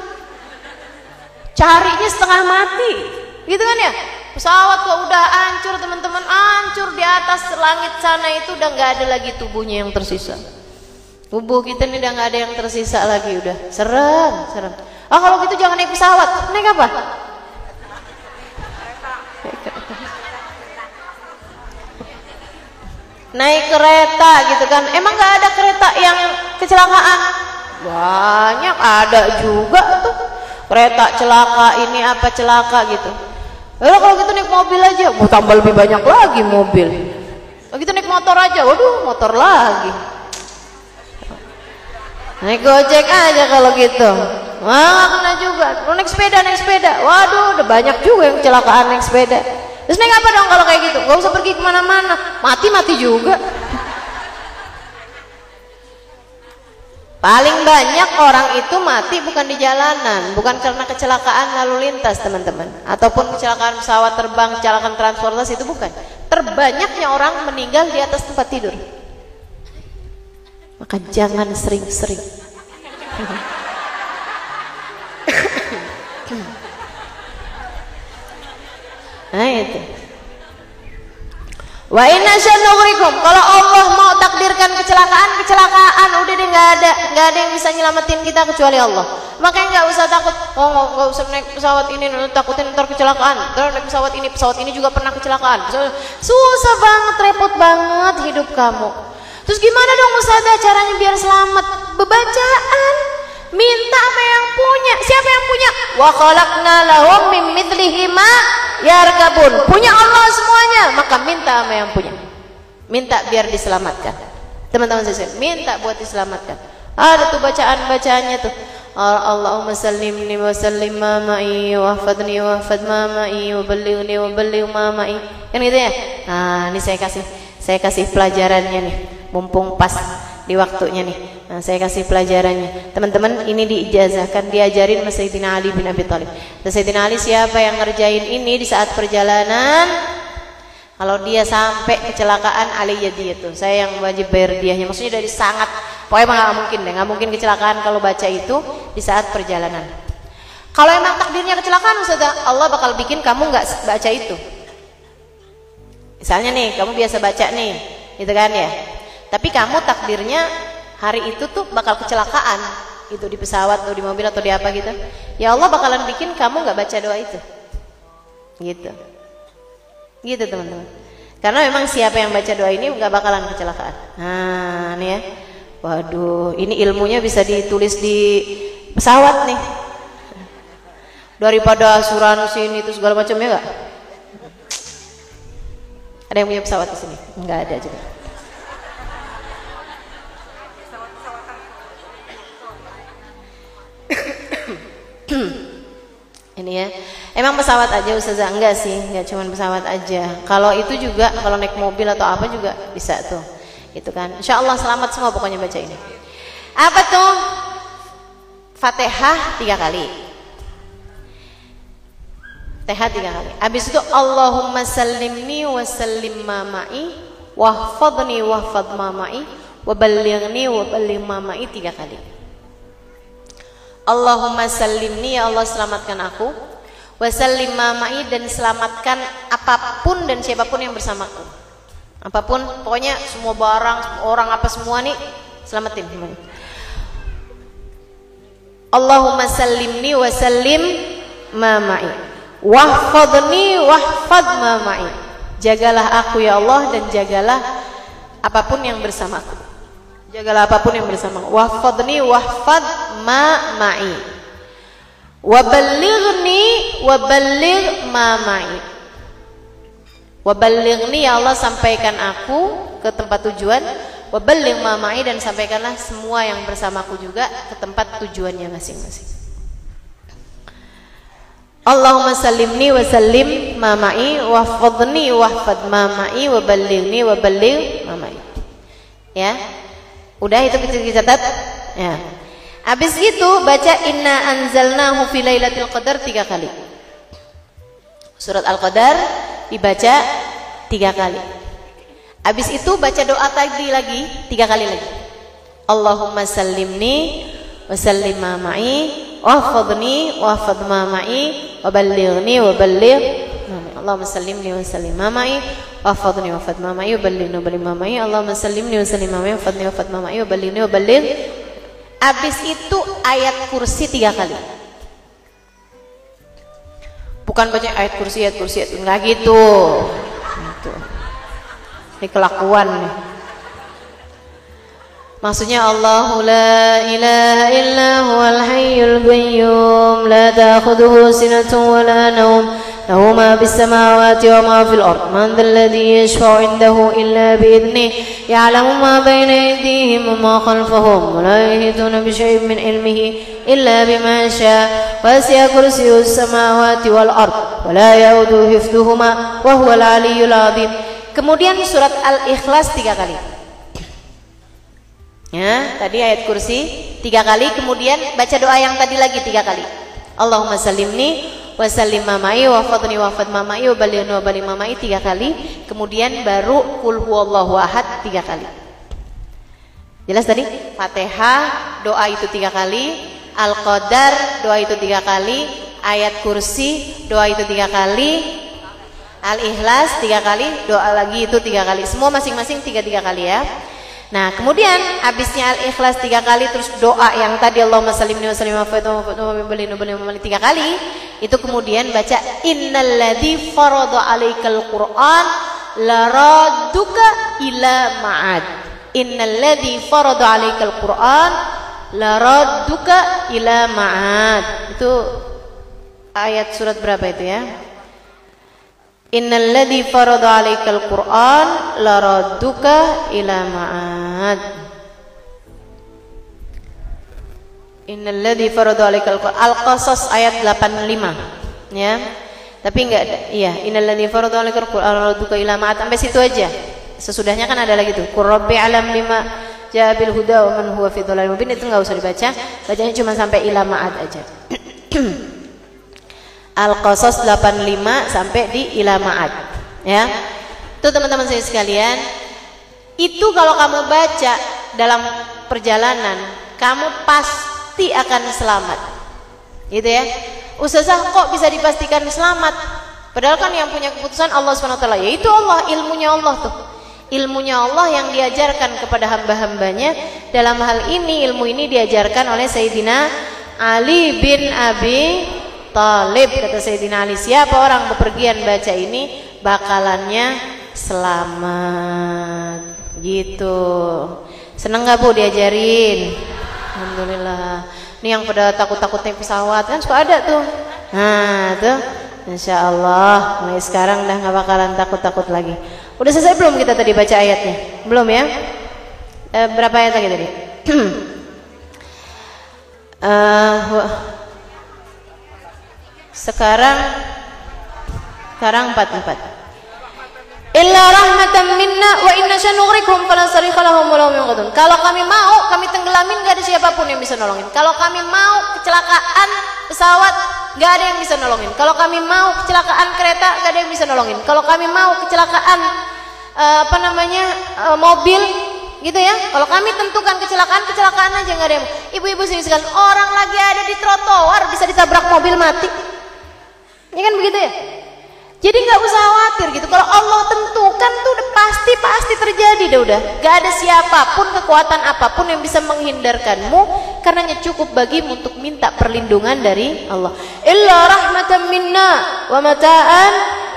Carinya setengah mati, gitu kan ya? Pesawat kok udah hancur teman-teman, hancur di atas langit sana itu udah nggak ada lagi tubuhnya yang tersisa. Tubuh kita ini udah nggak ada yang tersisa lagi, udah serem. Ah kalau gitu jangan naik pesawat, naik apa? Naik kereta gitu kan? Emang nggak ada kereta yang kecelakaan? Banyak, ada juga tuh. Kereta celaka, ini apa celaka gitu. Lalu kalau gitu naik mobil aja, mau tambah lebih banyak lagi mobil. Kalau gitu naik motor aja, waduh motor lagi. Naik gojek aja kalau gitu. Wah kena juga. Kalau naik sepeda, waduh udah banyak juga yang kecelakaan naik sepeda. Terus naik apa dong kalau kayak gitu? Gak usah pergi kemana-mana, mati juga. Paling banyak orang itu mati bukan di jalanan, bukan karena kecelakaan lalu lintas teman-teman, ataupun kecelakaan pesawat terbang, kecelakaan transportasi, itu bukan. Terbanyaknya orang meninggal di atas tempat tidur. Maka jangan sering-sering. Nah itu. Wa inna sya'nughrikum, kalau Allah mau takdirkan kecelakaan udah deh, nggak ada yang bisa nyelamatin kita kecuali Allah. Makanya nggak usah takut, nggak usah naik pesawat ini, takutin ntar kecelakaan. Terus naik pesawat ini juga pernah kecelakaan. Susah banget, repot banget hidup kamu. Terus gimana dong Ustazah caranya biar selamat? Bebacaan, minta sama yang punya. Siapa yang punya? Wa khalaqna lahum min mithlihi ma yarkabun. Punya Allah semuanya, maka minta sama yang punya. Minta biar diselamatkan. Teman-teman saya minta buat diselamatkan. Ada tuh bacaan-bacaannya tuh. Allahumma sallimni wa sallim ma ma'i wa hafadni wa hafad ma ma'i wa ballighni wa balligh ma ma'i. Kan gitu ya? Nah, ini saya kasih pelajarannya nih. Mumpung pas di waktunya nih. Nah, saya kasih pelajarannya. Teman-teman, ini diijazahkan, diajarin sama Sayyidina Ali bin Abi Thalib. Dan Sayyidina Ali siapa yang ngerjain ini di saat perjalanan? Kalau dia sampai kecelakaan, Ali jadi itu. Saya yang wajib bayar diahnya. Maksudnya dari sangat, pokoknya nggak mungkin deh, nggak mungkin kecelakaan kalau baca itu di saat perjalanan. Kalau emang takdirnya kecelakaan, Ustazah, Allah bakal bikin kamu nggak baca itu. Misalnya nih, kamu biasa baca nih, gitu kan ya. Tapi kamu takdirnya hari itu tuh bakal kecelakaan, itu di pesawat atau di mobil atau di apa gitu. Ya Allah bakalan bikin kamu nggak baca doa itu, gitu teman-teman. Karena memang siapa yang baca doa ini nggak bakalan kecelakaan. Nah, nih ya. Waduh, ini ilmunya bisa ditulis di pesawat nih. Daripada asuransi ini itu segala macamnya enggak? Ada yang punya pesawat di sini? Enggak ada juga. Ini ya. Emang pesawat aja Ustazah? Enggak sih, enggak cuma pesawat aja. Kalau itu juga, kalau naik mobil atau apa juga bisa tuh. Gitu kan. Insyaallah selamat semua pokoknya baca ini. Apa tuh? Fatihah 3 kali. Fatihah 3 kali. Habis itu Allahumma sallimni wa sallim ma ma'i wahfadni wahfad ma ma'i wa ballighni wa balligh ma ma'i 3 kali. Allahumma sallimni, ya Allah selamatkan aku, wa sallim ma ma'i, dan selamatkan apapun dan siapapun yang bersamaku. Apapun, pokoknya semua barang, orang apa semua nih selamatin semuanya. Allahumma sallimni wa sallim ma ma'i wahfadni wahfad ma ma'i. Jagalah aku ya Allah dan jagalah apapun yang bersamaku. Jagalah apapun yang bersamaku. Wahfadni wahfad ma ma'i wa ballighni wa balligh ma ma'i. Wa ballighni, ya Allah sampaikan aku ke tempat tujuan, wa balligh ma ma'i, dan sampaikanlah semua yang bersamaku juga ke tempat tujuannya masing-masing. Allahumma sallimni wa sallim ma ma'i wahfadni wahfad ma ma'i wa ballighni wa balligh ma ma'i. Ya. Udah itu kita catat. Ya. Habis itu baca inna anzalnahu fi lailatul qadar 3 kali. Surat Al-Qadar dibaca 3 kali. Habis itu baca doa tadi lagi 3 kali lagi. Allahumma sallimni wa sallim ma ma'i wahfadni wahfad ma ma'i wa ballighni wa balligh. Allahumma sallimni wa sallim ma ma'i wahfadni wahfad ma ma'i wa ballighni wa balligh ma ma'i. Allahumma sallimni wa sallim ma ma'i wahfadni wahfad ma ma'i wa ballighni wa balligh. Habis itu ayat kursi 3 kali. Bukan baca ayat kursi enggak gitu. Gitu. Ini kelakuan nih. Maksudnya Allahu la ilaha illa huwal hayyul qayyum la ta'khudhuhu sinatun wa la nawm lahu ma bis samawati wa ma fil ard man dhal ladzi yashfa'u 'indahu illa bi idhnihi ya'lamu ma bayna aydihim wa ma khalfahum wa la yuhituna bi shay'in min ilmihi illa bima sha'a wasi'a kursiyyus samawati wal ard wa la ya'uduhu hifdhuhuma wa huwal 'aliyyul 'azim. Kemudian surat Al-Ikhlas 3 kali. Ya, tadi ayat kursi 3 kali, kemudian baca doa yang tadi lagi 3 kali. Allahumma sallimni wa sallim ma ma'i wahfadni wahfad ma ma'i wa ballighni wa balligh ma ma'i 3 kali, kemudian baru qul huwallahu ahad 3 kali. Jelas tadi? Fatihah doa itu 3 kali, Al-Qadar doa itu 3 kali, ayat kursi doa itu 3 kali, Al-Ikhlas 3 kali, doa lagi itu 3 kali. Semua masing-masing 3 kali ya. Nah, kemudian habisnya Al-Ikhlas 3 kali, terus doa yang tadi Allahumma sallimni wa sallim wa ballighni 3 kali, itu kemudian baca innalladzi farada 'alaikal qur'an laradduka ila ma'ad. Innalladzi farada 'alaikal qur'an laradduka ila ma'ad. Itu ayat surat berapa itu ya? Innalladzi farada 'alaikal qur'an laradduka ila ma'ad. Innalladzi farada 'alaikal qur'an. Al-Qasas ayat 85 ya. Tapi enggak ada. Iya, innalladzi farada 'alaikal qur'an laradduka ila ma'ad, sampai situ aja. Sesudahnya kan ada lagi tuh. Qur rabbi alam lima ja'a bil huda wa man huwa fi dhalalin mubin, itu enggak usah dibaca. Bacanya cuma sampai ila ma'ad aja. Al-Qasas 85 sampai di ila ma'ad ya. Itu teman-teman saya sekalian, itu kalau kamu baca dalam perjalanan, kamu pasti akan selamat. Gitu ya. Ustazah kok bisa dipastikan selamat? Padahal kan yang punya keputusan Allah SWT, yaitu Allah, ilmunya Allah tuh. Ilmunya Allah yang diajarkan kepada hamba-hambanya. Dalam hal ini, ilmu ini diajarkan oleh Sayyidina Ali bin Abi Talib. Kata Sayyidina Ali, siapa orang bepergian baca ini, bakalannya selamat. Gitu. Seneng gak Bu diajarin? Alhamdulillah. Ini yang pada takut-takut naik pesawat kan suka ada tuh. Nah tuh, Insya Allah mulai sekarang udah gak bakalan takut-takut lagi. Udah selesai belum kita tadi baca ayatnya? Belum ya? Berapa ayat lagi tadi? Sekarang 44. Illa rahmatan minna wa inna sanughrikum fala sarikha lahum wa lahum yanqudun. Kalau kami mau, kami tenggelamin, gak ada siapapun yang bisa nolongin. Kalau kami mau kecelakaan pesawat, gak ada yang bisa nolongin. Kalau kami mau kecelakaan kereta, gak ada yang bisa nolongin. Kalau kami mau kecelakaan mobil gitu ya. Kalau kami tentukan kecelakaan aja gak ada yang. Ibu-ibu sini sekalian, orang lagi ada di trotoar bisa ditabrak mobil mati. Ya kan begitu ya? Jadi nggak usah khawatir gitu. Kalau Allah tentukan tuh udah pasti terjadi udah. Gak ada siapapun, kekuatan apapun yang bisa menghindarkanmu, karenanya cukup bagimu untuk minta perlindungan dari Allah. Illa rahmatan minna wa mata'an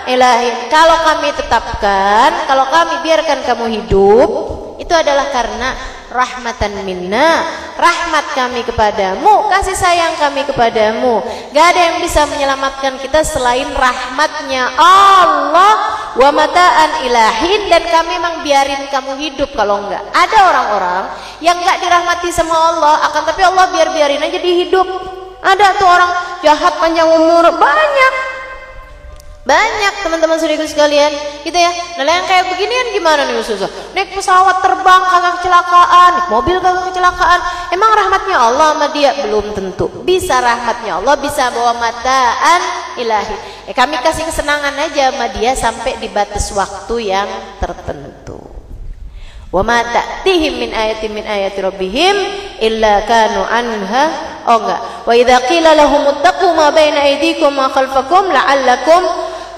ilahin. Kalau kami tetapkan, kalau kami biarkan kamu hidup, itu adalah karena rahmatan minna, rahmat kami kepadamu, kasih sayang kami kepadamu. Gak ada yang bisa menyelamatkan kita selain rahmatnya Allah, wa mata'an ilahin, dan kami memang biarin kamu hidup. Kalau enggak, ada orang-orang yang enggak dirahmati sama Allah, akan tapi Allah biarin aja dihidup. Ada tuh orang jahat panjang umur, banyak teman-teman saudaraku sekalian gitu ya. Nah yang kayak beginian gimana nih Ustazah? Naik pesawat terbang kagak kecelakaan, naik mobil kagak kecelakaan. Emang rahmatnya Allah sama dia? Belum tentu. Bisa rahmatnya Allah, bisa bawa mataan ilahi. Kami kasih kesenangan aja sama dia sampai di batas waktu yang tertentu. Wa ma ta'tihim min ayati rabbihim illa kanu anha. Oh enggak. Wa idza qila lahum ittaqu ma baina aydikum wa khalfakum la'allakum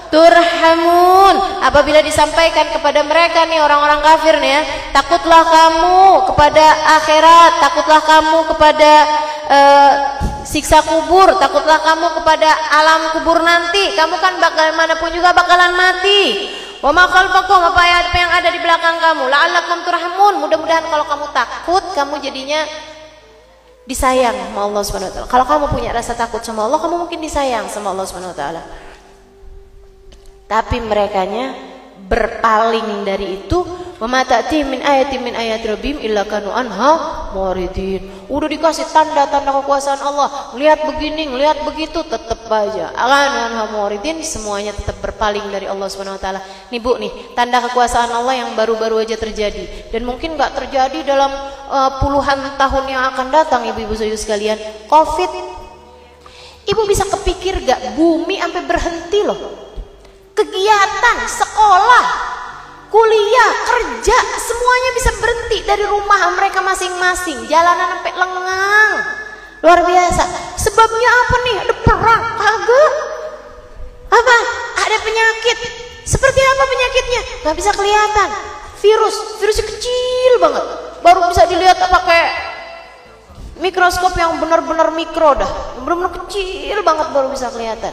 turhamun. Apabila disampaikan kepada mereka nih orang-orang kafir nih ya, takutlah kamu kepada akhirat, takutlah kamu kepada siksa kubur, takutlah kamu kepada alam kubur nanti. Kamu kan bagaimanapun juga bakalan mati. Wa ma khalfakum, apa yang ada di belakang kamu, la'allakum turhamun. Mudah-mudahan kalau kamu takut, kamu jadinya disayang sama Allah Subhanahu wa taala. Kalau kamu punya rasa takut sama Allah, kamu mungkin disayang sama Allah Subhanahu wa taala. Tapi merekanya berpaling dari itu. Wa ma ta'tihim min ayati rabbihim illa kanu anha muridin. Udah dikasih tanda-tanda kekuasaan Allah, lihat begini, lihat begitu, tetap aja anha muridin, semuanya tetap berpaling dari Allah Subhanahu wa taala. Nih Bu nih, tanda kekuasaan Allah yang baru-baru aja terjadi dan mungkin nggak terjadi dalam puluhan tahun yang akan datang. Ibu-ibu saudara sekalian, Covid. Ibu bisa kepikir gak bumi sampai berhenti loh? Kegiatan, sekolah, kuliah, kerja, semuanya bisa berhenti dari rumah mereka masing-masing. Jalanan sampai lengang. Luar biasa. Sebabnya apa nih? Ada perang? Kagak. Apa? Ada penyakit. Seperti apa penyakitnya? Gak bisa kelihatan. Virusnya kecil banget. Baru bisa dilihat pakai mikroskop yang benar-benar mikro dah. Yang benar-benar kecil banget baru bisa kelihatan.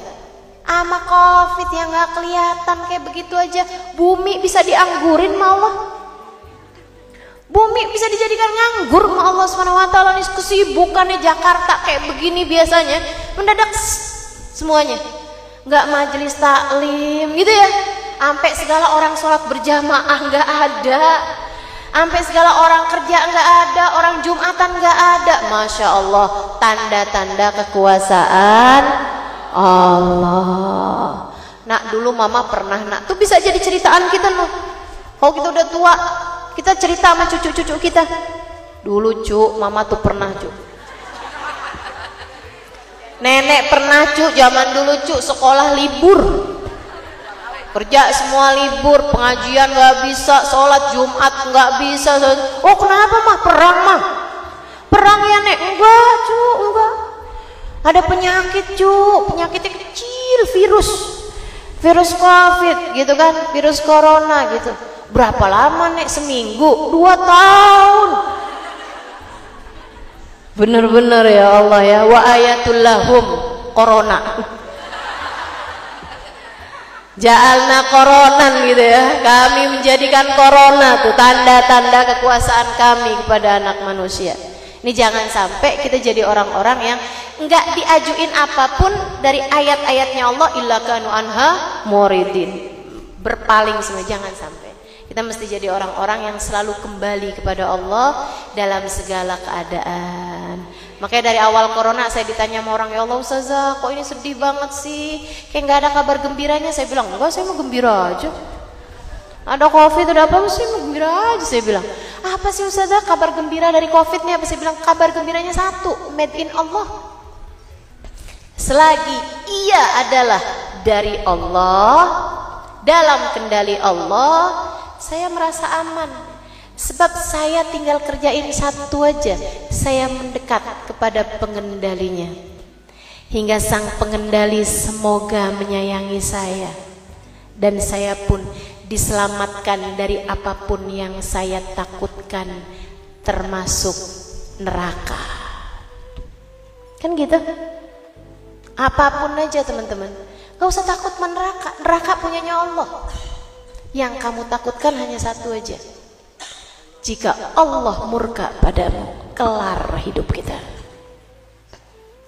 Ama Covid yang gak kelihatan kayak begitu aja, bumi bisa dianggurin sama Allah. Bumi bisa dijadikan nganggur sama Allah SWT. Nih kesibukannya Jakarta kayak begini biasanya, mendadak semuanya. Gak majelis taklim gitu ya. Sampai segala orang sholat berjamaah gak ada. Sampai segala orang kerja gak ada, orang Jumatan gak ada. Masya Allah, tanda-tanda kekuasaan Allah. Nak dulu mama pernah, nak tuh bisa jadi ceritaan kita loh. Kalau kita udah tua, kita cerita sama cucu-cucu kita. Dulu cu, mama tuh pernah cu. Nenek pernah cu, zaman dulu cu, sekolah libur, kerja semua libur, pengajian nggak bisa, sholat Jumat nggak bisa. Oh kenapa mah? Perang mah? Perang ya nek? Enggak cu, enggak. Ada penyakit cu, penyakitnya kecil, virus Covid gitu kan, virus corona gitu. Berapa lama nek? Seminggu, 2 tahun. Bener-bener ya Allah ya. Wa ayatul lahum corona. Ja'alna koronan gitu ya. Kami menjadikan corona tuh tanda-tanda kekuasaan kami kepada anak manusia. Ini jangan sampai kita jadi orang-orang yang enggak diajuin apapun dari ayat-ayatnya Allah illa kanu anha muridin. Berpaling semua, jangan sampai. Kita mesti jadi orang-orang yang selalu kembali kepada Allah dalam segala keadaan. Makanya dari awal corona saya ditanya sama orang, ya Allah Ustazah kok ini sedih banget sih, kayak nggak ada kabar gembiranya. Saya bilang enggak, saya mau gembira aja. Ada covid, ada apa sih, mau gembira aja. Saya bilang apa sih Ustazah kabar gembira dari covid nih? Apa? Saya bilang kabar gembiranya satu, made in Allah. Selagi ia adalah dari Allah, dalam kendali Allah, saya merasa aman. Sebab saya tinggal kerjain satu aja, saya mendekat kepada pengendalinya. Hingga sang pengendali semoga menyayangi saya, dan saya pun diselamatkan dari apapun yang saya takutkan, termasuk neraka. Kan gitu? Apapun aja teman-teman, gak usah takut neraka. Neraka punyanya Allah. Yang kamu takutkan hanya satu aja, jika Allah murka padamu, kelar hidup kita.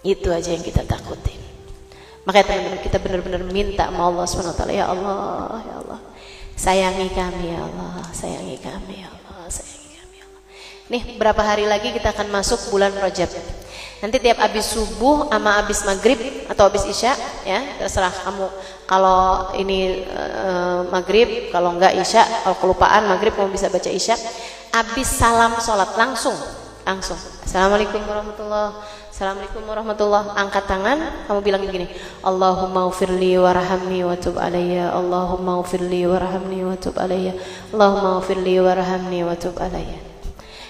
Itu aja yang kita takutin. Makanya teman-teman, kita benar-benar minta sama Allah SWT, ya Allah, ya Allah, sayangi kami ya Allah, sayangi kami ya Allah, sayangi kami ya Allah. Nih berapa hari lagi kita akan masuk bulan Rajab. Nanti tiap habis subuh sama habis maghrib atau habis isya, ya terserah kamu. Kalau ini maghrib, kalau enggak isya, kalau kelupaan maghrib kamu bisa baca isya. Habis salam sholat langsung. Assalamualaikum warahmatullahi, assalamualaikum warahmatullahi. Angkat tangan, kamu bilang begini, Allahumma ufirli warhamni wa tub alayya, Allahumma ufirli warhamni wa tub alayya, Allahumma ufirli warhamni wa tub alayya.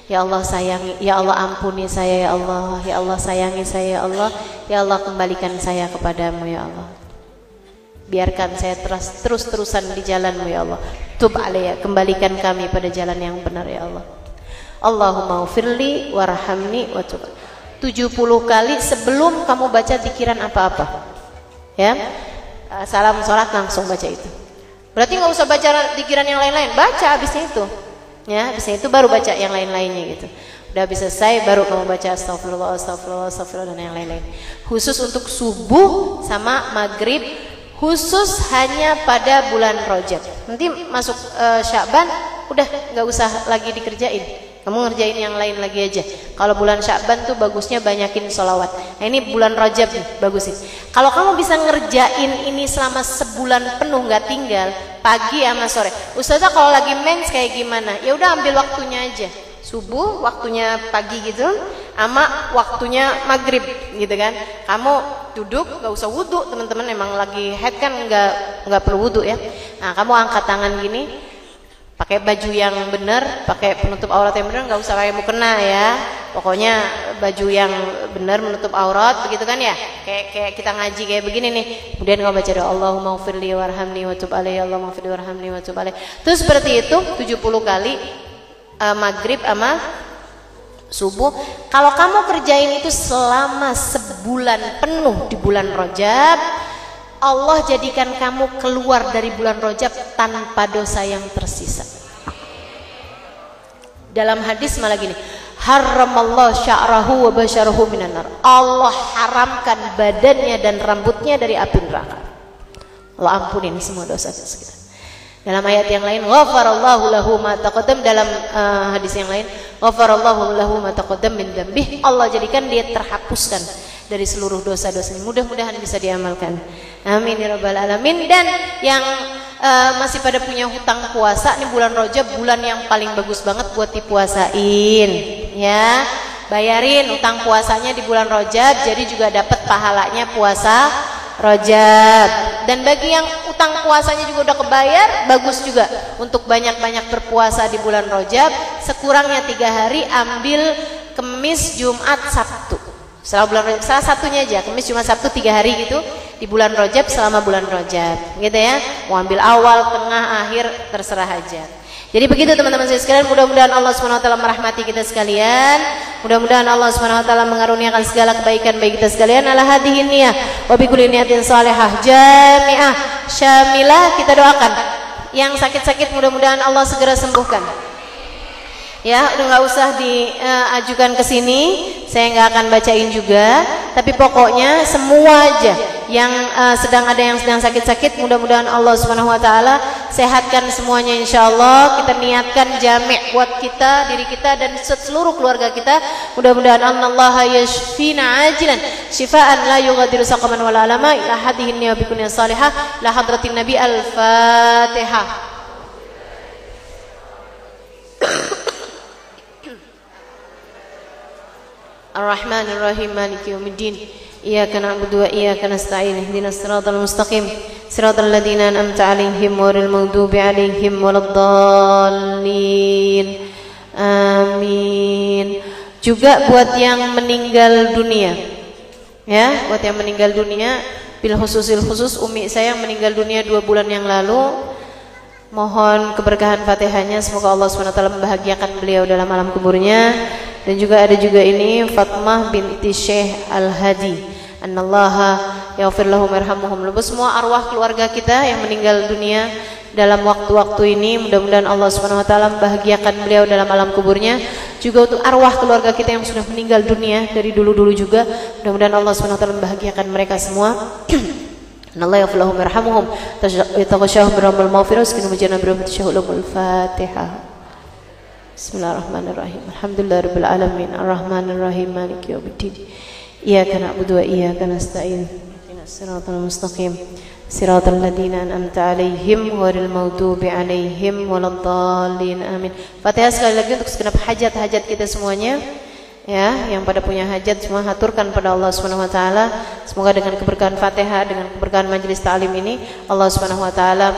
Ya Allah sayangi, ya Allah ampuni saya ya Allah, ya Allah sayangi saya ya Allah, ya Allah kembalikan saya kepadamu ya Allah. Biarkan saya terus-terusan di jalanmu ya Allah. Tub alayya, kembalikan kami pada jalan yang benar ya Allah. Allahumma ufirli warhamni wa tub. 70 kali sebelum kamu baca zikiran apa-apa. Ya. Salam sholat langsung baca itu. Berarti nggak usah baca zikiran yang lain-lain, baca habisnya itu. Ya, habisnya itu baru baca yang lain-lainnya gitu. Udah habis selesai baru kamu baca astagfirullah, astagfirullah, astagfirullah dan yang lain-lain. Khusus untuk subuh sama maghrib, khusus hanya pada bulan Rajab. Nanti masuk Sya'ban udah nggak usah lagi dikerjain. Kamu ngerjain yang lain lagi aja. Kalau bulan Sya'ban tuh bagusnya banyakin sholawat. Nah ini bulan Rajab nih, bagusin. Kalau kamu bisa ngerjain ini selama sebulan penuh nggak tinggal, pagi sama sore. Ustazah kalau lagi mens kayak gimana? Ya udah ambil waktunya aja. Subuh waktunya pagi gitu, sama waktunya maghrib gitu kan. Kamu duduk, nggak usah wudhu teman-teman. Emang lagi head kan nggak perlu wudhu ya. Nah kamu angkat tangan gini. Pakai baju yang benar, pakai penutup aurat yang benar, nggak usah pakai mukena ya. Pokoknya baju yang benar menutup aurat, begitu kan ya? Kayak kita ngaji kayak begini nih. Kemudian kamu baca doa Allahumma ufirli warhamni wa tub alayya, Allahumma ufirli warhamni wa tub alayya. Terus seperti itu 70 kali maghrib sama subuh. Kalau kamu kerjain itu selama sebulan penuh di bulan Rajab, Allah jadikan kamu keluar dari bulan Rajab tanpa dosa yang tersisa. Dalam hadis malah gini, haramallahu sya'rahu wa basyarahu minan nar. Allah haramkan badannya dan rambutnya dari api neraka. Allah ampunin semua dosa-dosa kita. Dalam ayat yang lain, ghafarallahu lahu ma taqaddam, dalam hadis yang lain, ghafarallahu lahu ma taqaddam min dzambih. Allah jadikan dia terhapuskan dari seluruh dosa-dosanya. Mudah-mudahan bisa diamalkan. Amin ya rabbal alamin. Dan yang masih pada punya hutang puasa, nih bulan Rajab bulan yang paling bagus banget buat dipuasain ya. Bayarin hutang puasanya di bulan Rajab, jadi juga dapat pahalanya puasa Rajab. Dan bagi yang utang puasanya juga udah kebayar, bagus juga untuk banyak-banyak berpuasa di bulan Rajab. Sekurangnya 3 hari, ambil Kemis, Jumat, Sabtu. Setelah bulan Rajab, salah satunya aja, Kemis, Jumat, Sabtu 3 hari gitu di bulan Rajab selama bulan Rajab, gitu ya. Mau ambil awal, tengah, akhir, terserah aja. Jadi begitu teman-teman saya sekalian, mudah-mudahan Allah SWT merahmati kita sekalian. Mudah-mudahan Allah SWT mengaruniakan segala kebaikan bagi kita sekalian. Ala hadhihi niyah wa bi kulli niyatin shalihah jami'ah syamilah. Kita doakan yang sakit-sakit mudah-mudahan Allah segera sembuhkan. Ya, udah nggak usah diajukan ke sini, saya nggak akan bacain juga. Tapi pokoknya semua aja yang sedang sakit-sakit, mudah-mudahan Allah Subhanahu Wa Taala sehatkan semuanya, insya Allah. Kita niatkan jami' buat kita, diri kita dan seluruh keluarga kita. Mudah-mudahan Allah yashfina ajilan shifaan la yughadiru saqaman wala alama. Ila hadhihi niyya bi kulli salihah la hadratin nabi al-fatihah. Ar-Rahmanir Rahim Maliki Yaumiddin. Iyyaka na'budu wa iyyaka nasta'in. Ihdinas siratal mustaqim. Siratal ladzina an'amta 'alaihim ghairil maghdubi 'alaihim waladdallin. Amin. Juga buat yang meninggal dunia. Ya, buat yang meninggal dunia, bil khusus umi saya yang meninggal dunia 2 bulan yang lalu. Mohon keberkahan Fatihahnya, semoga Allah SWT membahagiakan beliau dalam alam kuburnya. Dan juga ada juga ini Fatmah binti Syekh Al-Hadi. Annallaha yaghfir lahum warhamhum. Semua arwah keluarga kita yang meninggal dunia dalam waktu-waktu ini, mudah-mudahan Allah Subhanahu wa taala membahagiakan beliau dalam alam kuburnya. Juga untuk arwah keluarga kita yang sudah meninggal dunia dari dulu-dulu juga, mudah-mudahan Allah Subhanahu wa taala membahagiakan mereka semua. Allah yaghfir lahum warhamhum. Taghashahum birahmatil maghfirah wa janna birahmatil syahulul Fatihah. Bismillahirrahmanirrahim. Alhamdulillahirabbil alamin. Arrahmanirrahim. Maliki yaumiddin. Iyyaka na'budu wa iyyaka nasta'in. Ihdinas siratal mustaqim. Siratal ladzina an'amta 'alaihim ghairil maghdubi 'alaihim waladdallin. Amin. Fatihah sekali lagi untuk segenap hajat-hajat kita semuanya. Ya, yang pada punya hajat semua haturkan pada Allah Subhanahu wa taala. Semoga dengan keberkahan Fatihah, dengan keberkahan majelis ta'lim ini, Allah Subhanahu wa taala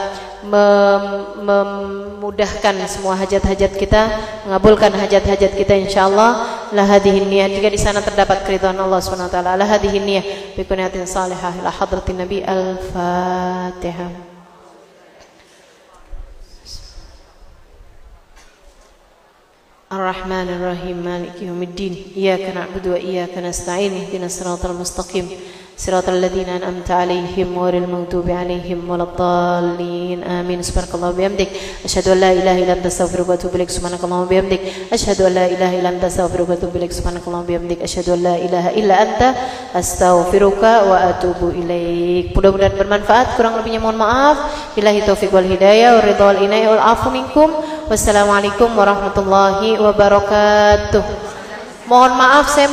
memudahkan semua hajat-hajat kita, mengabulkan hajat-hajat kita insyaallah. La hadhihi niyyah, jika di sana terdapat keridhaan Allah Subhanahu wa taala. La hadhihi niyyah bi kunyatin salihah ila hadratin nabi al-Fatihah. Ar-Rahmanir Rahim Maliki Yaumiddin. Iyyaka na'budu wa iyyaka nasta'in. Ihdinas siratal mustaqim. Siratal ladzina an'amta 'alaihim ghairil maghdubi 'alaihim waladdallin. Amin. Subhanakallah bihamdik, asyhadu an la ilaha illa anta astaghfiruka wa atubu ilaik. Subhanakallah bihamdik, asyhadu an la ilaha illa anta astaghfiruka wa atubu ilaik. Subhanakallah bihamdik, asyhadu an la ilaha illa anta astaghfiruka wa atubu ilaik. Mudah-mudahan bermanfaat, kurang lebihnya mohon maaf. Billahi taufiq wal hidayah wa ridha wal inayah wal afu minkum. Wassalamualaikum warahmatullahi wabarakatuh. Mohon maaf saya